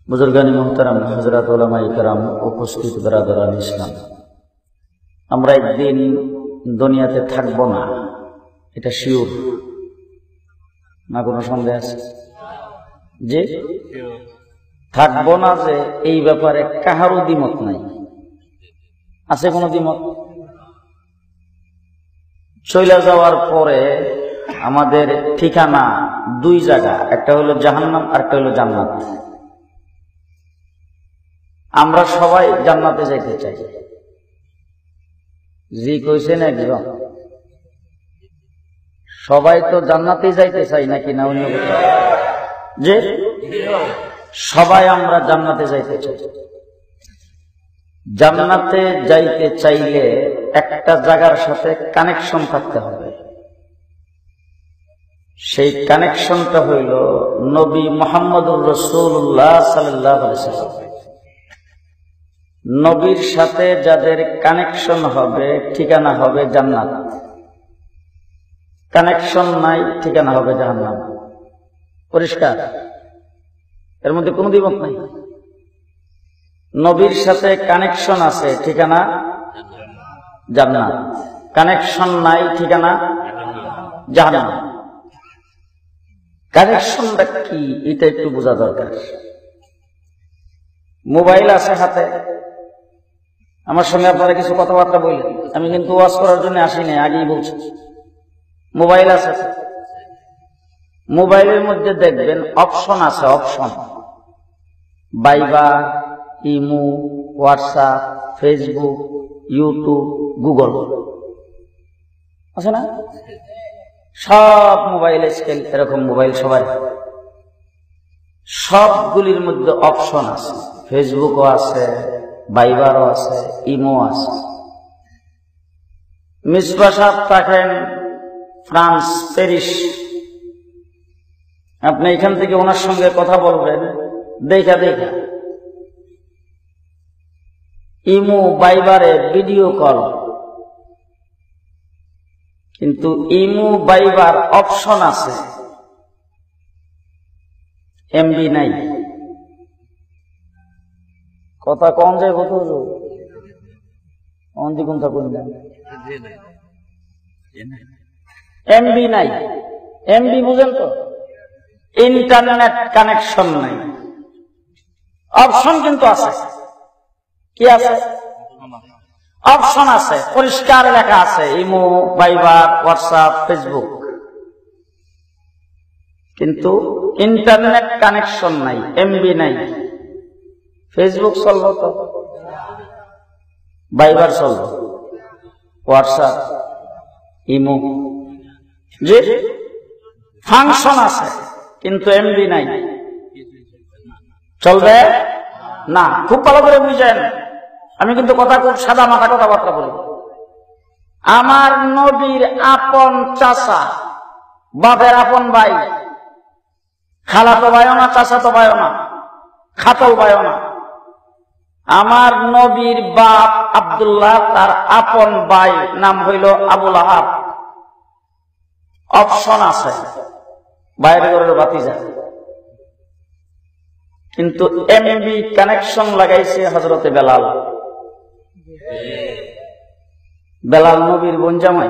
বুজুর্গানি মুহতারাম, হযরত উলামায়ে কেরাম, উপস্থিত বিরাদরান ইসলাম, আমরা একদিন দুনিয়াতে থাকবো না, এটা শিওর না? কোনো সন্দেহ আছে যে থাকবো না? যে এই ব্যাপারে কাহারও দ্বিমত নাই। আছে কোনো দ্বিমত? চলে যাওয়ার পরে আমাদের ঠিকানা দুই জায়গা, একটা হলো জাহান্নাম আর একটা হলো জান্নাত। আমরা সবাই জান্নাতে যাইতে চাই। জি কইছেন একজন, সবাই তো জান্নাতে যাইতে চাই নাকি না অন্য কোথাও? যে সবাই আমরা জান্নাতে যাইতে চাই। জান্নাতে যাইতে চাইলে একটা জায়গার সাথে কানেকশন থাকতে হবে। সেই কানেকশনটা হইল নবী মুহাম্মদুর রাসূলুল্লাহ সাল্লাল্লাহু আলাইহি ওয়াসাল্লাম। নবীর সাথে যাদের কানেকশন হবে ঠিকানা হবে জান্নাত, কানেকশন নাই ঠিকানা হবে জাহান্নাম। পরিষ্কার? এর মধ্যে কোনো দ্বিমত নাই। নবীর সাথে কানেকশন আছে, ঠিকানা জান্নাত। কানেকশন নাই, ঠিকানা জাহান্নাম। কানেকশনটা কি এটা একটু বোঝা দরকার। মোবাইল আছে হাতে, আমার সঙ্গে আপনারা কিছু কথাবার্তা বললেন, আমি কিন্তু ওয়াজ করার জন্য আসিনি, আগেই বলছি। মোবাইল আছে, মোবাইলের মধ্যে দেখবেন অপশন আছে, option Viber, imo, WhatsApp, Facebook, YouTube, Google আছে না? সব মোবাইল স্কেল এরকম মোবাইল সবাই, সবগুলির মধ্যে অপশন আছে। ফেসবুকও আছে, ভাইবারও আছে, ইমো আছে। মিসবাহ সাহেব থাকেন ফ্রান্স, প্যারিস। আপনি এখান থেকে ওনার সঙ্গে কথা বলবেন দেখা দেখা। ইমো, ভাইবারে ভিডিও কল, কিন্তু ইমো ভাইবার অপশন আছে, এমবি নাই। কথা কম যায় কত এমবি নাই। এমবি বুঝেন তো? ইন্টারনেট কানেকশন নাই। অপশন কিন্তু আছে। কি আছে? অপশন আছে, পরিষ্কার লেখা আছে, ইমো, ভাইবার, হোয়াটসঅ্যাপ, ফেসবুক, কিন্তু ইন্টারনেট কানেকশন নাই, এমবি নাই। ফেসবুক চলব তো, ভাইবার চলব, হোয়াটসঅ্যাপ, ইমো, যে ফাংশন আছে কিন্তু এমবি নাই, চলবে না। খুব ভালো করে বুঝেন, আমি কিন্তু কথা খুব সাদা মাথা কথাবার্তা বলি। আমার নবীর আপন চাচা, বাপের আপন ভাই, খালাতো ভাইও না, চাচাতো ভাইও না, খাতল ভাইও না। আমার নবীর বাপ আব্দুল্লাহ, তার আপন ভাই নাম হইল আবু লাহাব। অপশন আছে, বাইরে ঘরের ভাতিজা, কিন্তু এমবি কানেকশন লাগাইছে হযরতে বেলাল। বেলাল নবীর বোন জামাই,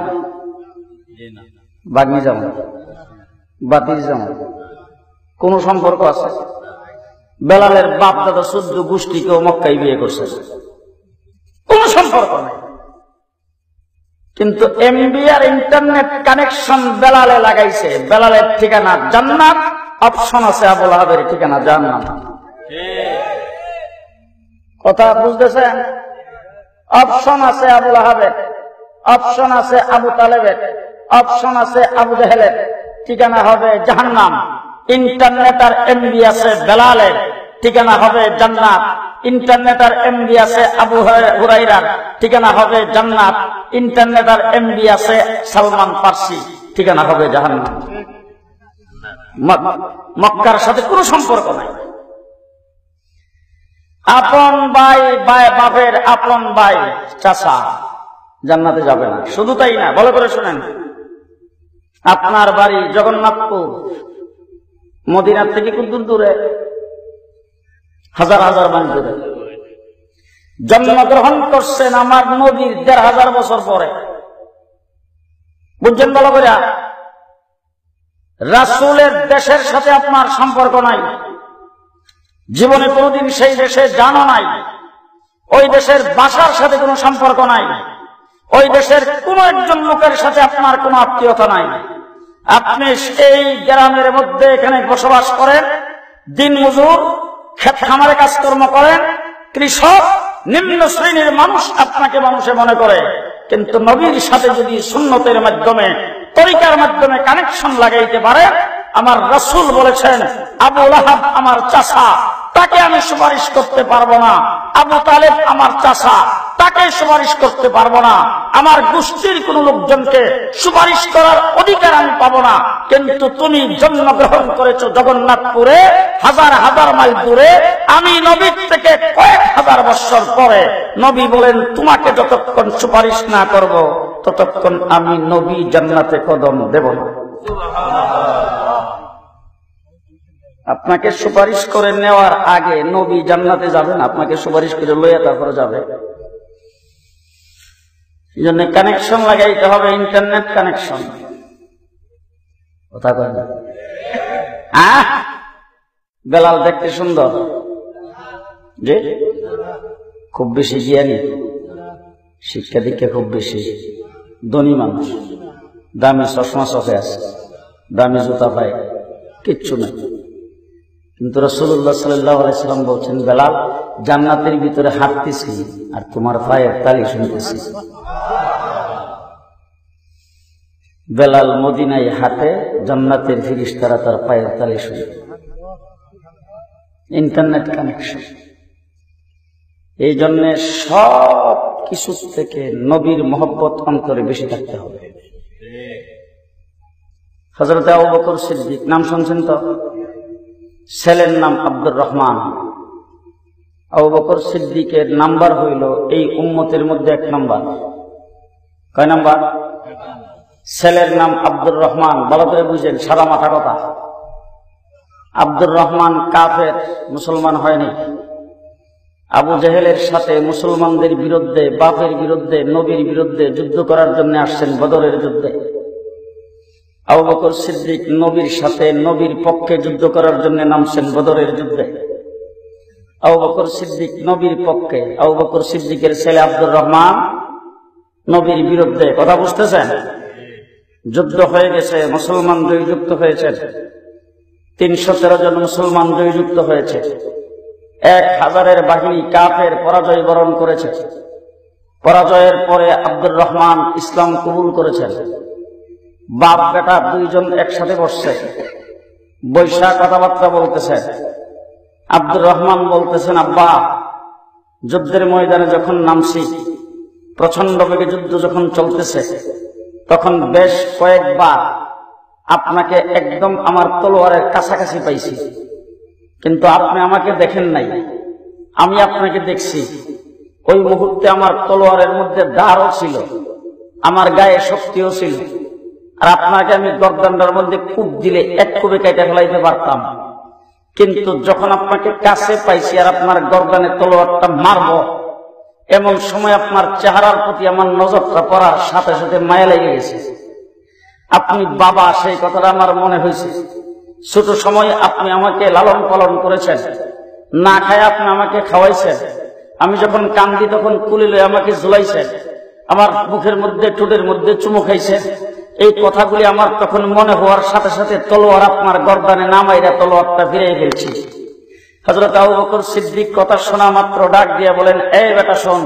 বাগ্নি জামাই, বাতিজ জামাই, কোন সম্পর্ক আছে? বেলালের বাপ দাদা 14 গোষ্ঠীকেও মক্কায় বিয়ে করছে, কোন সম্পর্ক নাই। কিন্তু এমবি আর ইন্টারনেট কানেকশন বেলালে লাগাইছে। বেলালের ঠিকানা জান্নাত, অপশন আছে আবু লাহাবের ঠিকানা জাহান্নাম। কথা বুঝতেছেন? অপশন আছে আবু লাহাবের, অপশন আছে আবু তালেবের, অপশন আছে আবু জাহেলের, ঠিকানা হবে জাহান্নাম। ইন্টারনেট আর এমবি আছে বেলালের, ঠিকানা হবে জান্নাত। ইন্টারনেট আর এমবি আছে আবু হুরাইরার, ঠিকানা হবে জান্নাত। ইন্টারনেট আর এমবি আছে সালমান ফার্সি, ঠিকানা হবে জাহান্নাম। মক্কার সাথে কোনো সম্পর্ক নাই। আপন ভাই, বাপের আপন ভাই, চাচা জান্নাতে যাবে না। শুধু তাই না, ভালো করে শুনেন, আপনার বাড়ি জগন্নাথপুর, মদিনার থেকে কত দূরে? হাজার হাজার মাইল দূরে। জন্মগ্রহণ করছেন আমার নবীর ১৫০০ বছর পরে। বুঝছেন ভালো করে? রাসূলের দেশের সাথে আপনার সম্পর্ক নাই, জীবনে কোনোদিন সেই দেশে জানো নাই, ওই দেশের ভাষার সাথে কোনো সম্পর্ক নাই, ওই দেশের কোন একজন লোকের সাথে আপনার কোনো আত্মীয়তা নাই। আপনি এই গ্রামের মধ্যে এখানে বসবাস করেন, দিন মজুর, ক্ষেত খামারে কাজকর্ম করেন, কৃষক, নিম্ন শ্রেণীর মানুষ আপনাকে মানুষে মনে করে। কিন্তু নবীর সাথে যদি সুন্নতের মাধ্যমে, তরিকার মাধ্যমে কানেকশন লাগাইতে পারে, আমার রাসূল বলেছেন আবু লাহাব আমার চাচা, তাকে আমি সুপারিশ করতে পারবো না। আবু তালেব আমার চাচা, তাকে সুপারিশ করতে পারবো না। আমার গোষ্ঠীর কোন লোকজনকে সুপারিশ করার অধিকার আমি পাবো না। কিন্তু তুমি জন্মগ্রহণ করেছো জগন্নাথপুরে, হাজার হাজার মাইল দূরে, আমি নবীর থেকে কয়েক হাজার বছর পরে। নবী বলেন তোমাকে যতক্ষণ সুপারিশ না করব ততক্ষণ আমি নবী জান্নাতে কদম দেব না। আপনাকে সুপারিশ করে নেওয়ার আগে নবী জান্নাতে যাবেন, আপনাকে সুপারিশ করে লইয়া তারপরে যাবে। এই জন্য কানেকশন লাগাইতে হবে, ইন্টারনেট কানেকশন। কথা কয় না? বেলাল দেখতে সুন্দর, যে খুব বেশি জ্ঞানী, শিক্ষা দীক্ষা খুব বেশি, ধনী মানুষ, দামি চশমা চোখে আছে, দামি জুতা পায়, কিচ্ছু নেই। কিন্তু রাসূলুল্লাহ সাল্লাল্লাহু আলাইহি ওয়াসাল্লাম বলছেন, বেলাল জান্নাতের ভিতরে হাঁটতেছি আর তোমার পায়ের তালি শুনতেছি। বেলাল মদিনায় হাঁটে, জান্নাতের ফেরেশতারা তার পায়ের তালি শুনে। Internet connection. এই জন্য সব কিছু থেকে নবীর মহব্বত অন্তরে বেশি থাকতে হবে। হযরত আবু বকর সিদ্দিক নাম শুনছেন তো? ছেলের নাম আব্দুর রহমান। আবু বকর সিদ্দিকের নাম্বার হইল এই উম্মতের মধ্যে ১ নাম্বার। কয় নাম্বার? ছেলের নাম আব্দুর রহমান। ভালো করে বুঝেন, সাদা মাথা কথা। আব্দুর রহমান কাফের, মুসলমান হয়নি। আবু জেহেলের সাথে মুসলমানদের বিরুদ্ধে, বাপের বিরুদ্ধে, নবীর বিরুদ্ধে যুদ্ধ করার জন্য আসছেন বদরের যুদ্ধে। আবু বকর সিদ্দিক নবীর সাথে, নবীর পক্ষে যুদ্ধ করার জন্য নামছেন বদরের যুদ্ধে। আবু বকর সিদ্দিক নবীর পক্ষে, আবু বকর সিদ্দিকের ছেলে আব্দুর রহমান নবীর বিরুদ্ধে। কথা বুঝতেছেন? যুদ্ধ হয়ে গেছে, মুসলমান জয়যুক্ত হয়েছে। ৩১৩ জন মুসলমান জয়যুক্ত হয়েছে। ১,০০০-এর বাহিনী কাফের পরাজয় বরণ করেছে। পরাজয়ের পরে আব্দুর রহমান ইসলাম কবুল করেছেন। বাপ বেটা ২ জন একসাথে বসছে, বৈশা কথাবার্তা বলতেছে। আব্দুর রহমান বলতেছেন, আব্বা, যুদ্ধের ময়দানে যখন নামছি, প্রচন্ড বেগে যুদ্ধ যখন চলতেছে, তখন বেশ কয়েকবার আপনাকে একদম আমার তলোয়ারের কাছাকাছি পাইছি, কিন্তু আপনি আমাকে দেখেন নাই, আমি আপনাকে দেখছি। ওই মুহূর্তে আমার তলোয়ারের মধ্যে ধারও ছিল, আমার গায়ে শক্তিও ছিল, আর আপনাকে আমি গর্দানটার মধ্যে কূপ দিলে ১ কূপে কেটে ফেলাইতে পারতাম। কিন্তু যখন আপনাকে কাছে পাইছি আর আপনার গর্দানে তলোয়ারটা মারব, এমন সময় আপনার চেহারার প্রতি আমার নজরটা পড়ার সাথে সাথে মায়া লেগে গেছে। আপনি বাবা, সেই কথাটা আমার মনে হয়েছে। ছোট সময় আপনি আমাকে লালন পালন করেছেন, না খায় আপনি আমাকে খাওয়াইছেন। আমি যখন কান্দি তখন কুলে লয়ে আমাকে ঝুলাইছেন, আমার মুখের মধ্যে, ঠোঁটের মধ্যে চুমু খাইছেন। এই কথাগুলি আমার তখন মনে হওয়ার সাথে সাথে তলোয়ার আপনার গর্দানে নামাইরা তলোয়ারটা ফিরিয়ে ফেলছি। হযরত আবু বকর সিদ্দিক কথা শোনা মাত্র ডাক দিয়ে বলেন, এই বেটা শোন,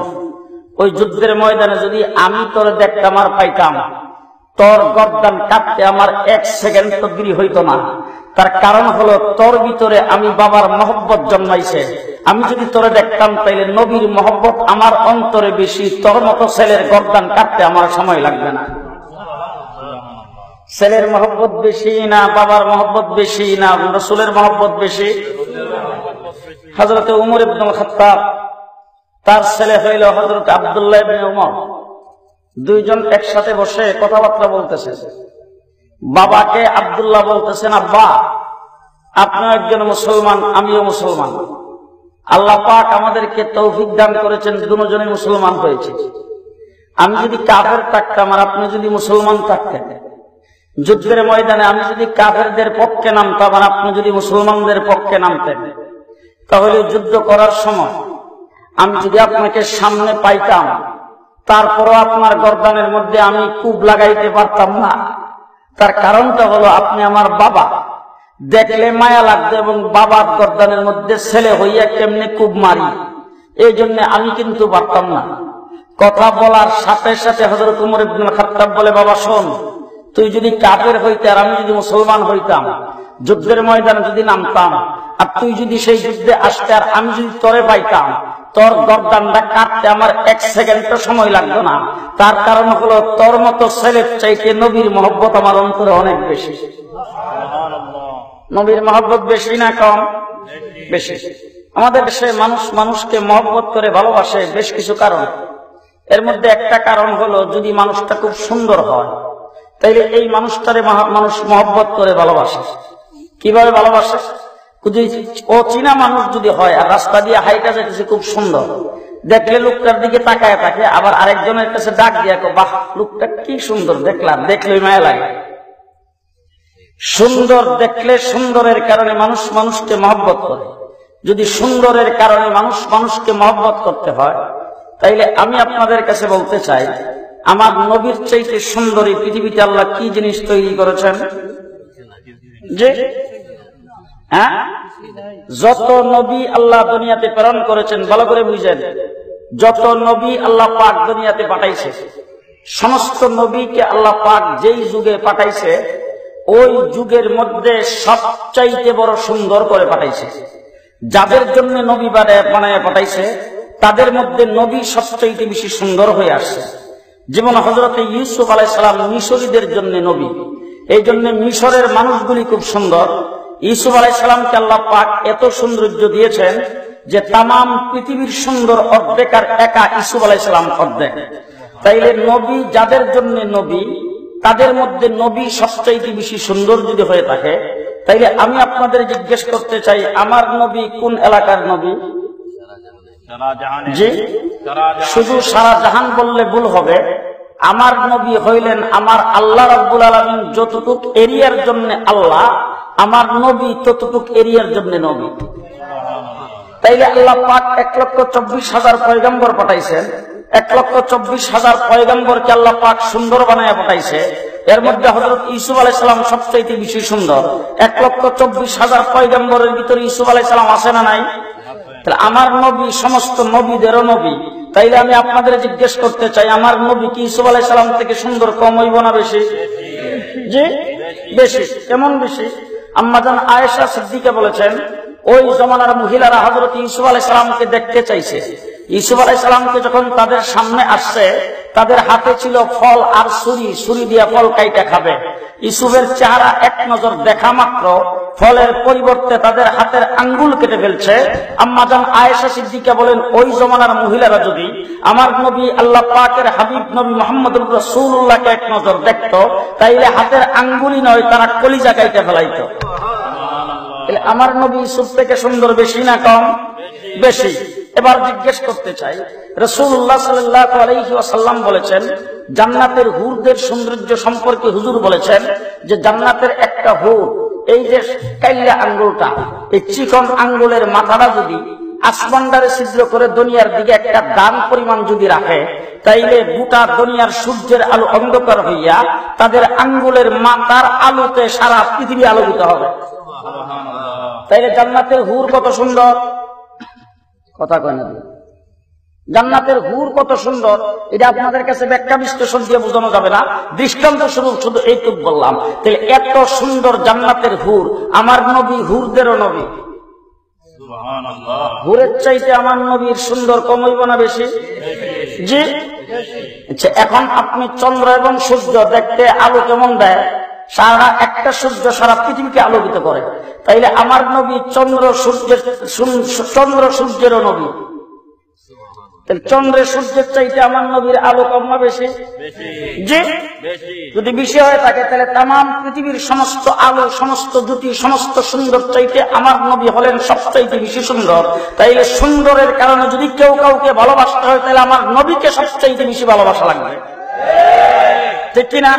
ওই যুদ্ধের ময়দানে যদি আমি তোর দেখতাম আর পাইতাম, তোর গর্দান কাটতে আমার ১ সেকেন্ড তো দেরি হইতো না। তার কারণ হলো তোর ভিতরে আমি বাবার মহব্বত জন্মাইছে। আমি যদি তোরে দেখতাম তাইলে নবীর মহব্বত আমার অন্তরে বেশি, তোর মতো ছেলের গর্দান কাটতে আমার সময় লাগবে না। ছেলের মহব্বত বেশি না বাবার মহব্বত বেশি না রাসূলের মহব্বত বেশি? হযরত উমর ইবনে খাত্তাব, তার ছেলে হইল হযরত আব্দুল্লাহ ইবনে উমর। ২ জন একসাথে বসে কথাবার্তা বলতেছে। বাবাকে আব্দুল্লাহ বলতেছেন, আব্বা, আপনি একজন মুসলমান, আমিও মুসলমান, আল্লাহ পাক আমাদেরকে তৌফিক দান করেছেন, দুজনেই মুসলমান হয়েছে। আমি যদি কাফের থাকতাম আর আপনি যদি মুসলমান থাকতেন, যুদ্ধের ময়দানে আমি যদি কাফেরদের পক্ষে নামতাম আর আপনি যদি মুসলমানদের পক্ষে নামতেন, তাহলে যুদ্ধ করার সময় আমি যদি আপনাকে সামনে পাইতাম, তারপরও আপনার গর্দানের মধ্যে আমি কূপ লাগাইতে পারতাম না। তার কারণটা হলো আপনি আমার বাবা, দেখলে মায়া লাগতো এবং বাবার গর্দানের মধ্যে ছেলে হইয়া কেমনে কূপ মারি, এই জন্য আমি কিন্তু পারতাম না। কথা বলার সাথে সাথে হযরত ওমর ইবনে খাত্তাব বলে, বাবা শোন, তুই যদি কাফের হইতে আর আমি যদি মুসলমান হইতাম, যুদ্ধের ময়দানে যদি নামতাম আর তুই যদি সেই যুদ্ধে আসতে আর আমি যদি তরে পাইতাম, তোর গর্দানটা কাটতে আমার 1 সেকেন্ডও সময় লাগতো না। তার কারণ হলো তোর মতো ছেলের চাইতে নবীর মহব্বত আমার অন্তরে অনেক বেশি। নবীর মহব্বত বেশি না কম? বেশি। আমাদের দেশে মানুষ মানুষকে মহব্বত করে ভালোবাসে বেশ কিছু কারণ। এর মধ্যে একটা কারণ হলো, যদি মানুষটা খুব সুন্দর হয় তাইলে এই মানুষটারে মানুষ মহব্বত করে ভালোবাসে। কিভাবে ভালোবাসে? অচেনা মানুষ যদি হয় আর রাস্তা দিয়ে হাইটা যেতেছে খুব সুন্দর, দেখলে লোকটার দিকে তাকায় থাকে, আবার আরেকজনের কাছে ডাক দিয়া বাহ লোকটা কি সুন্দর দেখলাম, দেখলে মায়া লাগে। সুন্দর দেখলে, সুন্দরের কারণে মানুষ মানুষকে মহব্বত করে। যদি সুন্দরের কারণে মানুষ মানুষকে মহব্বত করতে হয়, তাইলে আমি আপনাদের কাছে বলতে চাই, আমার নবীর চাইতে সুন্দর এই পৃথিবীতে আল্লাহ কি জিনিস তৈরি করেছেন? যে যত নবী আল্লাহ দুনিয়াতে প্রেরণ করেছেন, ভালো করে বুঝেন, যত নবী আল্লাহ পাক দুনিয়াতে পাঠাইছে, সমস্ত নবীকে আল্লাহ পাক যেই যুগে পাঠাইছে ওই যুগের মধ্যে সবচাইতে বড় সুন্দর করে পাঠাইছে। যাদের জন্য নবী বানায় পাঠাইছে তাদের মধ্যে নবী সবচাইতে বেশি সুন্দর হয়ে আসছে। যেমন হযরত ইউসুফ আলাইহিস সালাম মিশরীদের জন্য নবী, এই জন্য মিশরের মানুষগুলি খুব সুন্দর। ইউসুফ আলাইহিস সালামকে আল্লাহ পাক এত সৌন্দর্য দিয়েছেন যে তামাম পৃথিবীর সুন্দর অর্ধেক আর একা ইউসুফ আলাইহিস সালাম অর্ধেক। তাইলে নবী যাদের জন্য নবী, তাদের মধ্যে নবী সবচাইতে বেশি সুন্দর যদি হয়ে থাকে, তাইলে আমি আপনাদের জিজ্ঞেস করতে চাই, আমার নবী কোন এলাকার নবী? জি, শুধু সারা জাহান বললে ভুল হবে। আমার নবী হইলেন আমার আল্লাহ রাব্বুল আলামিন যতটুক এরিয়ার জন্য আল্লাহ, আমার নবী ততটুক এরিয়ার জন্য নবী। তাইলে আল্লাহ পাক 1,24,000 পয়গম্বর পাঠাইছেন। 1,24,000 পয়গম্বরকে আল্লাহ পাক সুন্দর বানায় পাঠাইছে। এর মধ্যে হযরত ইউসুফ আলাইহিস সালাম সবচাইতে বেশি সুন্দর। 1,24,000 পয়গম্বরের ভিতরে ইউসুফ আলাইহিস সালাম আছে না নাই? তাহলে আমার নবী সমস্ত নবীদেরও নবী। তাইলে আমি আপনাদের জিজ্ঞেস করতে চাই, আমার নবী কি ইউসুফ আলাইহিস সালাম থেকে সুন্দর কম হইব না বেশি? জি বেশি। কেমন বেশি? আম্মা জান আয়েশা সিদ্দিকা বলেছেন, ওই জমানার মহিলারা হযরত ইউসুফ আলাইহিস সালামকে দেখতে চাইছে। ইউসুফ আলাইহিস সালামকে যখন তাদের সামনে আসছে, তাদের হাতে ছিল ফল আর ছুরি দিয়ে ফল কাইটা খাবে। ইউসুফের চেহারা এক নজর দেখা মাত্র ফলের পরিবর্তে তাদের হাতের আঙ্গুল কেটে ফেলছে। আম্মা জান আয়েশা সিদ্দিকা বলেন, ওই জমানার মহিলারা যদি আমার নবী আল্লাহ পাকের হাবিব নবী মুহাম্মদুর রাসূলুল্লাহকে এক নজর দেখতো, তাইলে হাতের আঙ্গুলই নয়, তারা কলিজা কাইটা ফেলাইতো। আমার নবী ইউসুফ থেকে সুন্দর বেশি না কম? বেশি। এবার জিজ্ঞেস করতে চাই, রাসূলুল্লাহ সাল্লাল্লাহু আলাইহি ওয়াসাল্লাম বলেছেন, জান্নাতের হুরদের সৌন্দর্য সম্পর্কে হুজুর বলেছেন যে জান্নাতের একটা হুর, এই যে কাইল্লা আঙ্গুলটা, এই চিকন আঙ্গুলের মাথাটা যদি আসমানদারে ছিদ্র করে দুনিয়ার দিকে একটা দান পরিমাণ যদি রাখে, তাইলে গোটা দুনিয়ার সূর্যের আলো অন্ধকার হইয়া তাদের আঙ্গুলের মাথার আলোতে সারা পৃথিবী আলোকিত হবে। তাইলে জান্নাতের হুর কত সুন্দর! কথা কয় না? জান্নাতের হুর কত সুন্দর, এটা আপনাদের কাছে ব্যাখ্যা বিশ্লেষণ দিয়ে বোঝানো যাবে না, দৃষ্টান্ত স্বরূপ শুধু এইটুক বললাম। তাহলে এত সুন্দর জান্নাতের হুর, আমার নবী হুরদেরও নবী। হুরের চাইতে আমার নবীর সুন্দর কম হইব না বেশি? জি। আচ্ছা, এখন আপনি চন্দ্র এবং সূর্য দেখতে আলো কেমন দেয়? সারা একটা সূর্য সারা পৃথিবীকে আলোকিত করে। তাইলে আমার নবী চন্দ্র সূর্যেরও নবী। তাহলে চন্দ্রের সূর্যের চাইতে আমার নবীর আলো কম না বেশি? জি, যদি বেশি হয়ে থাকে তাহলে তাম পৃথিবীর সমস্ত আলো, সমস্ত জ্যোতি, সমস্ত সুন্দর চাইতে আমার নবী হলেন সবচাইতে বেশি সুন্দর। তাইলে সুন্দরের কারণে যদি কেউ কাউকে ভালোবাসতে হয় তাহলে আমার নবীকে সবচাইতে বেশি ভালোবাসা লাগবে, ঠিক কিনা?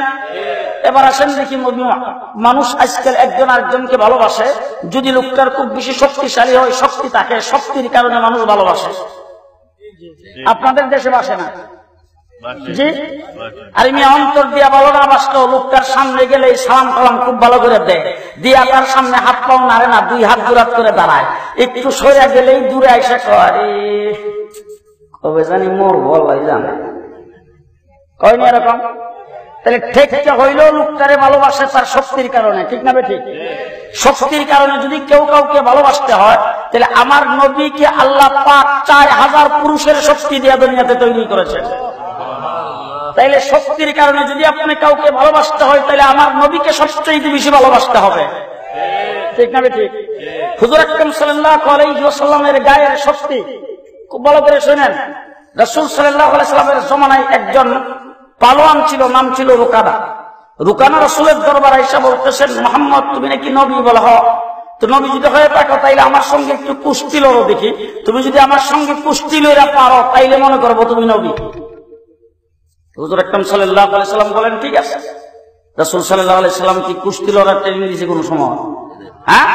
এবার আসেন দেখি, মানুষ আজকাল একজন আরেকজনকে ভালোবাসে যদি লোকটার খুব বেশি শক্তিশালী হয়, শক্তি থাকে, শক্তির কারণে মানুষ ভালোবাসে। আপনাদের দেশে বাসে না? জি। আর এমনি অন্তর দিয়া ভালো না বাসলেও লোকটার সামনে গেলে সালাম কালাম খুব ভালো করে দেয়, দিয়া তার সামনে হাত পাও নাড়ে না, দুই হাত দূরাত করে দাঁড়ায়, একটু সরে গেলেই দূরে এসে কয় কবে জানি মোর বলাই জানে, কয়নি এরকম? তাহলে ঠেকটা হইলেও লোকটারে ভালোবাসে তার শক্তির কারণে, ঠিক না ঠিক? শক্তির কারণে যদি কেউ কাউকে ভালোবাসতে হয় তাহলে আমার নবীকে আল্লাহ পাক 4000 পুরুষের শক্তি দিয়ে দুনিয়াতে তৈরি করেছেন। তাইলে শক্তির কারণে যদি আপনি কাউকে ভালোবাসতে হয় তাহলে আমার নবীকে সবচেয়ে বেশি ভালোবাসতে হবে, ঠিক না ঠিক? হুজুর আকরাম সাল্লাল্লাহু আলাইহি ওয়াসাল্লামের গায়ের শক্তি খুব ভালো করে শুনেন। রাসূল সাল্লাল্লাহু আলাইহি ওয়াসাল্লামের জমানায় একজন পালোয়ান ছিল, নাম ছিল রুকানা। রুকানা রাসূলের দরবারে এসে বলতেছেন, মুহাম্মদ তুমি নাকি নবী? বলা হয়, তো নবী যদি হয়ে থাকো তাইলে আমার সঙ্গে একটু কুস্তি লড়ো দেখি, তুমি যদি আমার সঙ্গে কুস্তি লড়া পারো তাইলে মনে করবো তুমি নবী। হুজুর আকরাম সাল্লাল্লাহু আলাইহি ওয়াসাল্লাম বলেন ঠিক আছে। রাসূল সাল্লাল্লাহু আলাইহি ওয়াসাল্লাম কি কুস্তি লড়ার ট্রেনিং দিয়েছে কোন সময়? হ্যাঁ,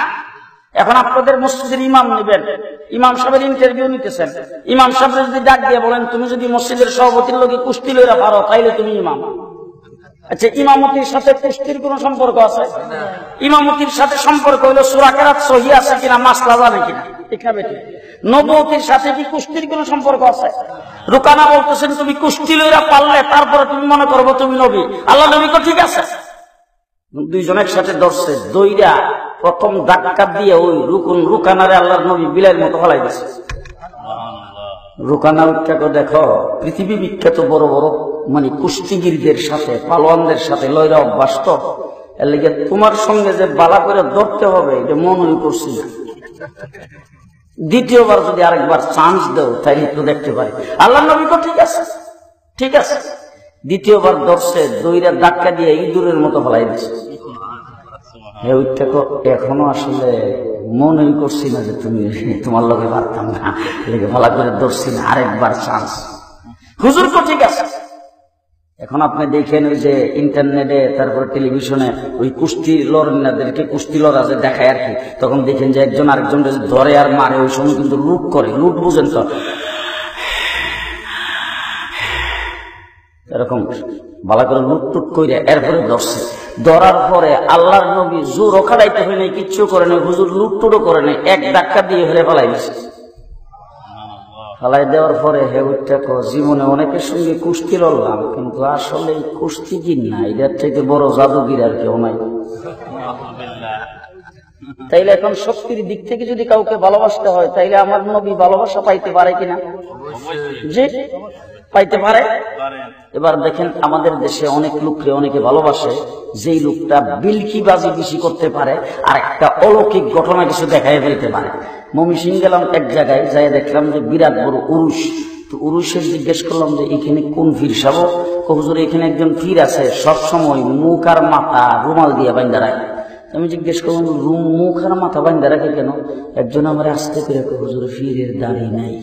এখন আপনাদের মসজিদের ইমাম নেবেন, ইমাম সাহেবের ইন্টারভিউ নিতেছেন, ইমাম সাহেব যদি ডাক দিয়ে বলেন তুমি যদি মসজিদের সভাপতির লোকে কুস্তি লইরা পারো তাইলে তুমি ইমাম। আচ্ছা, ইমামতির সাথে কুস্তির কোন সম্পর্ক আছে? ইমামতির সাথে সম্পর্ক হইলো সূরা কেরাত সহিহ আছে কিনা, মাসলা জানে কিনা, ঠিক না বেটি? নবুয়তির সাথে কি কুস্তির কোন সম্পর্ক আছে? রুকানা বলতেছেন তুমি কুস্তি লইরা পারলে তারপরে তুমি মনে করবো তুমি নবী। আল্লাহ নবী তো ঠিক আছে। দুইজন একসাথে ধরছে, দইরা প্রথম ধাক্কা দিয়ে ওই রুকানারে আল্লাহর নবী বিলাইয়ের মতো ফলাই দিচ্ছে। রুকানা উঠটাকে দেখো, পৃথিবী বিখ্যাত বড় বড় মানে কুস্তিগিরদের সাথে, পালোয়ানদের সাথে লয়রা অভ্যাস তো, এর লেগে তোমার সঙ্গে যে বালা করে ধরতে হবে এটা মনেই করছি না। দ্বিতীয়বার যদি আরেকবার চান্স দেও তাইলে একটু দেখতে পারি। আল্লাহ নবী তো ঠিক আছে, ঠিক আছে। দ্বিতীয়বার ধরছে, দইরা ধাক্কা দিয়ে ইঁদুরের মতো ফলাই দিচ্ছে। এখনো আসলে মনেই করছি না যে তুমি তোমার লগে পারতাম না, লেগে ভালো করে ধরছি না, আরেকবার চান্স। হুজুর তো ঠিক আছে। এখন আপনি দেখেন ওই যে ইন্টারনেটে, তারপর টেলিভিশনে ওই কুস্তি লড়নাদেরকে কুস্তি লড়া যে দেখায় আর কি, তখন দেখেন যে একজন আরেকজন ধরে আর মারে, ওই সময় কিন্তু লুট করে, লুট বুঝেন তো, এরকম ভালো করে লুটটুট করে এরপরে ধরছে। ধরার পরে আল্লাহর নবী জোর খাড়াইতে হয় নাই, কিচ্ছু করে নাই, হুজুর লুটটুটও করে নাই, এক ধাক্কা দিয়ে ফেলে ফেলাই দিছে। ফালাই দেওয়ার পরে জীবনে অনেকের সঙ্গে কুস্তি লড়লাম, কিন্তু আসলে কুস্তিগির না, এটার থেকে বড় জাদুগির আর কেউ নাই। তাইলে এখন শক্তির দিক থেকে যদি কাউকে ভালোবাসতে হয় তাইলে আমার নবী ভালোবাসা পাইতে পারে কিনা? জি, পাইতে পারে। এবার দেখেন আমাদের দেশে অনেক লোককে অনেকে ভালোবাসে, যেই লোকটা বিলকিবাজি বেশি করতে পারে আর একটা অলৌকিক ঘটনা কিছু দেখায় ফেলতে পারে। ময়মনসিংহ গেলাম এক জায়গায়, যাই দেখলাম যে বিরাট বড় উরুস। তো উরুসের জিজ্ঞেস করলাম যে এখানে কোন পীর সাহেব? হুজুর এখানে একজন পীর আছে, সবসময় মুখ আর মাথা রুমাল দিয়ে বাঁধা রাখে। আমি জিজ্ঞেস করলাম মুখ আর মাথা বাঁধা রাখে কেন? একজন আমার আসতে করে হুজুর পীরের দাড়ি নাই।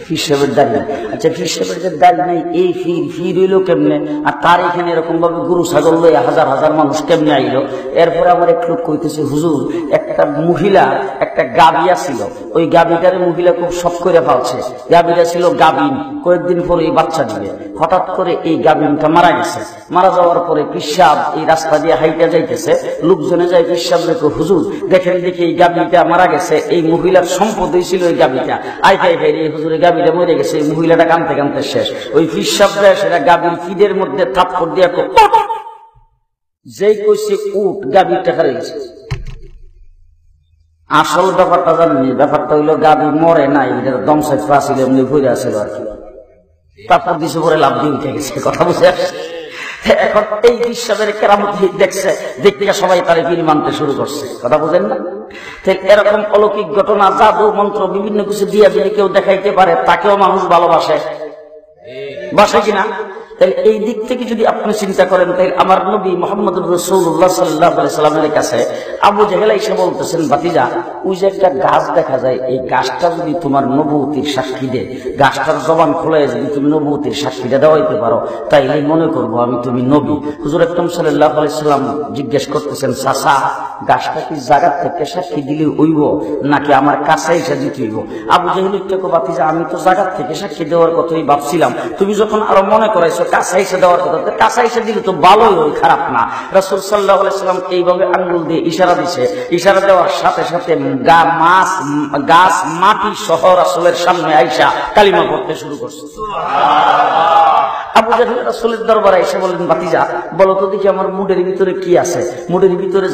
পীর সাহেবের দাড়ি নাই। আচ্ছা, পীর সাহেবের যে দাড়ি নাই, এই ফির হইলো কেমনে? আর তার এখানে এরকম ভাবে গরু ছাগল লইয়া হাজার হাজার মানুষ কেমনে আইলো? এরপরে আমার এক লোক কইতেছে, হুজুর একটা মহিলা একটা গাবিয়া ছিল, ওই গাবিটারে মহিলা খুব শখ করে পালছে। গাবিটা ছিল গাবিন, কয়েকদিন পরে এই বাচ্চা দিবে। হঠাৎ করে এই গাবিনটা মারা গেছে। মারা যাওয়ার পরে পিসাব এই রাস্তা দিয়ে হাইটা যাইতেছে, লোকজনে যায় পিসাব রেখে, হুজুর দেখেন দেখি এই গাবিটা মারা গেছে, এই মহিলার সম্পদ হয়েছিল এই গাবিটা। আই ফাই ফাই হুজুরের গাবিটা মরে গেছে, এই মহিলাটা কানতে কানতে শেষ। ওই পিসাব দেয় সেটা গাবির ফিদের মধ্যে থাপ্পড় দিয়ে যেই কইছে উঠ, গাবির টাকা রয়েছে। আসল ব্যাপারটা জানি, ব্যাপারটা হইলো গাবি মরে নাই, এটার দমসাই ফাঁসিল এমনি ঘুরে আসছিল আর কি। তারপর দিছে পরে লাভ দিয়ে উঠে গেছে, কথা বুঝে আসছে। এখন এই বিশ্বাসের কেরামত দেখছে, দেখতে সবাই তার বীর মানতে শুরু করছে। কথা বুঝেন না? এরকম অলৌকিক ঘটনা, জাদু মন্ত্র বিভিন্ন কিছু দিয়ে যদি কেউ দেখাইতে পারে, তাকেও মানুষ ভালোবাসে, বাসে কিনা? তাহলে এই দিক থেকে যদি আপনি চিন্তা করেন, তাহলে আমার নবী মুহাম্মদুর রাসূলুল্লাহ সাল্লাল্লাহু আলাইহি সাল্লামের কাছে আবু জেহেল এসে বলতেছেন, ভাতিজা ওই যে একটা গাছ দেখা যায়, এই গাছটা যদি তোমার নবুয়তির সাক্ষী দেয়, গাছটার জবান খোলে যদি তুমি নবুয়তির সাক্ষীটা দেওয়াইতে পারো, তাইলে মনে করবো আমি তুমি নবী। হুজুর আকরাম সাল্লাল্লাহু আলাইহি সাল্লাম জিজ্ঞেস করতেছেন, চাচা গাছটা কি জায়গা থেকে সাক্ষী দিলে হইব নাকি আমার কাছে এসে দিতে হইব? আবু জেহেল একটু, ভাতিজা আমি তো জায়গা থেকে সাক্ষী দেওয়ার কথাই ভাবছিলাম, তুমি যখন আরো মনে করাইছো কাছে এসে দেওয়ার কথা, কাছে এসে দিলে তো ভালোই হয়, খারাপ না। রাসূল সাল্লাল্লাহু আলাইহি সাল্লাম এইভাবে আঙ্গুল দিয়ে ইশারা দিছে, ইশারা দেওয়ার সাথে সাথে গাছ মাটি সহ রাসূলের সামনে আইসা কালিমা পড়তে শুরু করছে। আবু জাহেল রাসূলের দরবারে এসে বললেন, ভাতিজা বলো তো দেখি আমার মুডের ভিতরে কি আছে, মুডের ভিতরে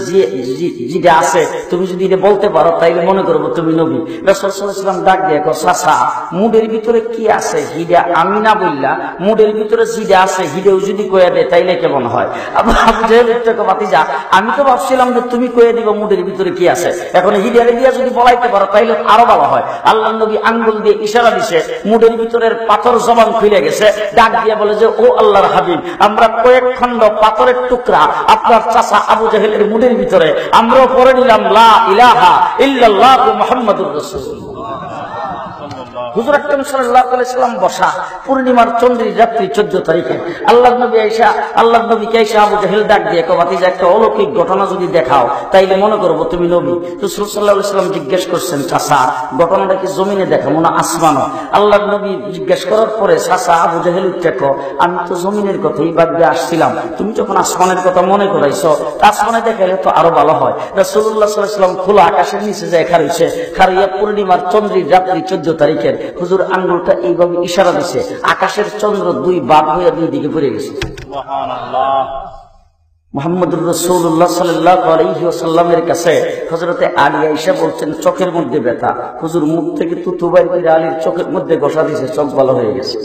যেটা আছে তুমি যদি এটা বলতে পারো তাইলে মনে করবো তুমি নবী। রাসূল সাল্লাল্লাহু আলাইহি ওয়াসাল্লাম ডাক দিয়ে কয়, চাচা মুডের ভিতরে কি আছে হিডা আমি না বললা, মুডের ভিতরে যেটা আছে হিডেও যদি কয়ে দেয় তাইলে কেমন হয়? আবু জাহেল কয়, ভাতিজা আমি তো ভাবছিলাম যে তুমি কয়ে দিবা মুডের ভিতরে কি আছে, এখন হিডারে দিয়া যদি বলাইতে পারো তাইলে আরো ভালো হয়। আল্লাহর নবী আঙ্গুল দিয়ে ইশারা দিছে, মুডের ভিতরের পাথর জবান খুলে গেছে, ডাক দিয়ে বলে যে, ও আল্লাহর হাবিব, আমরা কয়েক খন্ড পাথরের টুকরা আপনার চাচা আবু জাহেলের মুডের ভিতরে আমরাও পড়ে নিলাম লা ইলাহা ইল্লাল্লাহু মুহাম্মাদুর রাসূলুল্লাহ। হুজুর আকরাম সাল্লাল্লাহু আলাইহি সাল্লাম বসা পূর্ণিমার চন্দ্রীর রাত্রি 14 তারিখে আল্লাহর নবীকে আয়েশা আবু জাহেল ডাক দিয়ে কয়, ভাতিজা একটা অলৌকিক ঘটনা যদি দেখাও তাইলে মনে করব তুমি নবী। রাসূল সাল্লাল্লাহু আলাইহি সাল্লাম জিজ্ঞেস করছেন, চাচা ঘটনাটা কি জমিনে দেখাবো না আসমানও? আল্লাহর নবী জিজ্ঞেস করার পরে চাচা আবু জাহেল উঠে, আমি তো জমিনের কথাই ভাবতে আসছিলাম, তুমি যখন আসমানের কথা মনে করাইছো আসমানে দেখাইলে তো আরো ভালো হয়। রাসূলুল্লাহ সাল্লাল্লাহু আলাইহি সাল্লাম খোলা আকাশের নিচে যায় খারইয়া পূর্ণিমার চন্দ্রীর রাত্রি 14 তারিখের হুজুর আঙ্গুলটা এইভাবে ইশারা দিছে, আকাশের চন্দ্র দুই ভাগ হয়ে দুই দিকে পড়ে গেছে। সুবহানাল্লাহ। মুহাম্মদুর রাসূলুল্লাহ সাল্লাল্লাহু আলাইহি ওয়াসাল্লামের কাছে হযরতে আলী আয়েশা বলছেন, চোখের মধ্যে ব্যথা, হুজুর মুখ থেকে থুথু বাইর করে আলীর চোখের মধ্যে ঘষা দিয়েছে, চোখ ভালো হয়ে গেছে।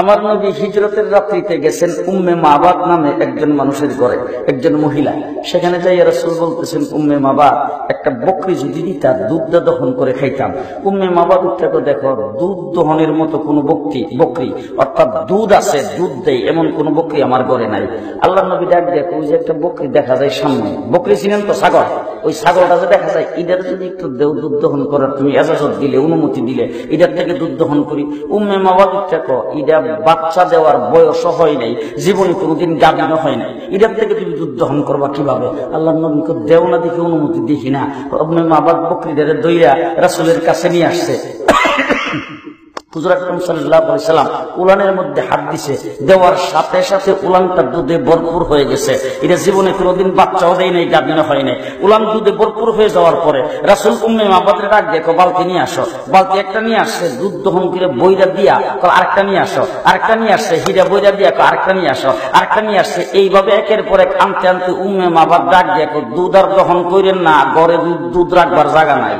আমার নবী হিজরতের রাত্রিতে গেছেন উম্মে মাবাদ নামে একজন মানুষের ঘরে, একজন মহিলা, সেখানে যাই রাসূল বলতেছেন, উম্মে মাবাদ একটা বকরি যদি দিতা দুধ দহন করে খাইতাম। উম্মে মাবাদ উঠতে দেখো দুধ দহনের মতো কোনো বকরি অর্থাৎ দুধ আছে, দুধ দেয় এমন কোন বকরি আমার ঘরে নাই। আল্লাহ নবী ডাক দেখো, ওই যে একটা বকরি দেখা যায় সামনে, বকরি চিনেন তো, ছাগল, ওই ছাগলটা যে দেখা যায় এটার যদি একটু দেও দুধ দহন করার তুমি এজাজত দিলে, অনুমতি দিলে এটার থেকে দুধ দহন করি। উম্মে মাবাদ উঠতে এটা বাচ্চা দেওয়ার বয়স হয় নাই, জীবনে কোনোদিন গাভিন হয় নাই, এটার থেকে তুমি দুধ দহন করবা কিভাবে? আল্লাহ নবীকে দেও না দেখে অনুমতি দেখি না, উম্মে মাবাদ বকরিদের দইরা রাসূলের কাছে নিয়ে আসছে। হুজুর আকরাম সাল্লাল্লাহু আলাইহি সাল্লাম উলানের মধ্যে হাত দিছে, দেওয়ার সাথে সাথে উলানটা দুধে ভরপুর হয়ে গেছে, এটা জীবনে কোনোদিন বাচ্চাও দেয় নাই, গাভিন হয় নাই। উলান দুধে ভরপুর হয়ে যাওয়ার পরে রাসূল উম্মে মাবাদের ডাক দেখো, বালতি নিয়ে আসো। বালতি একটা নিয়ে আসছে, দুধ দহন করে বইরা দিয়া আরেকটা নিয়ে আসো, আরেকটা নিয়ে আসছে, হীরা বইরা দিয়া আরেকটা নিয়ে আসো, আরেকটা নিয়ে আসছে। এইভাবে একের পর এক আনতে আনতে উম্মে মাবাদ ডাক দেখো, দুধ আর দহন করেন না, ঘরে দুধ রাখবার জায়গা নাই।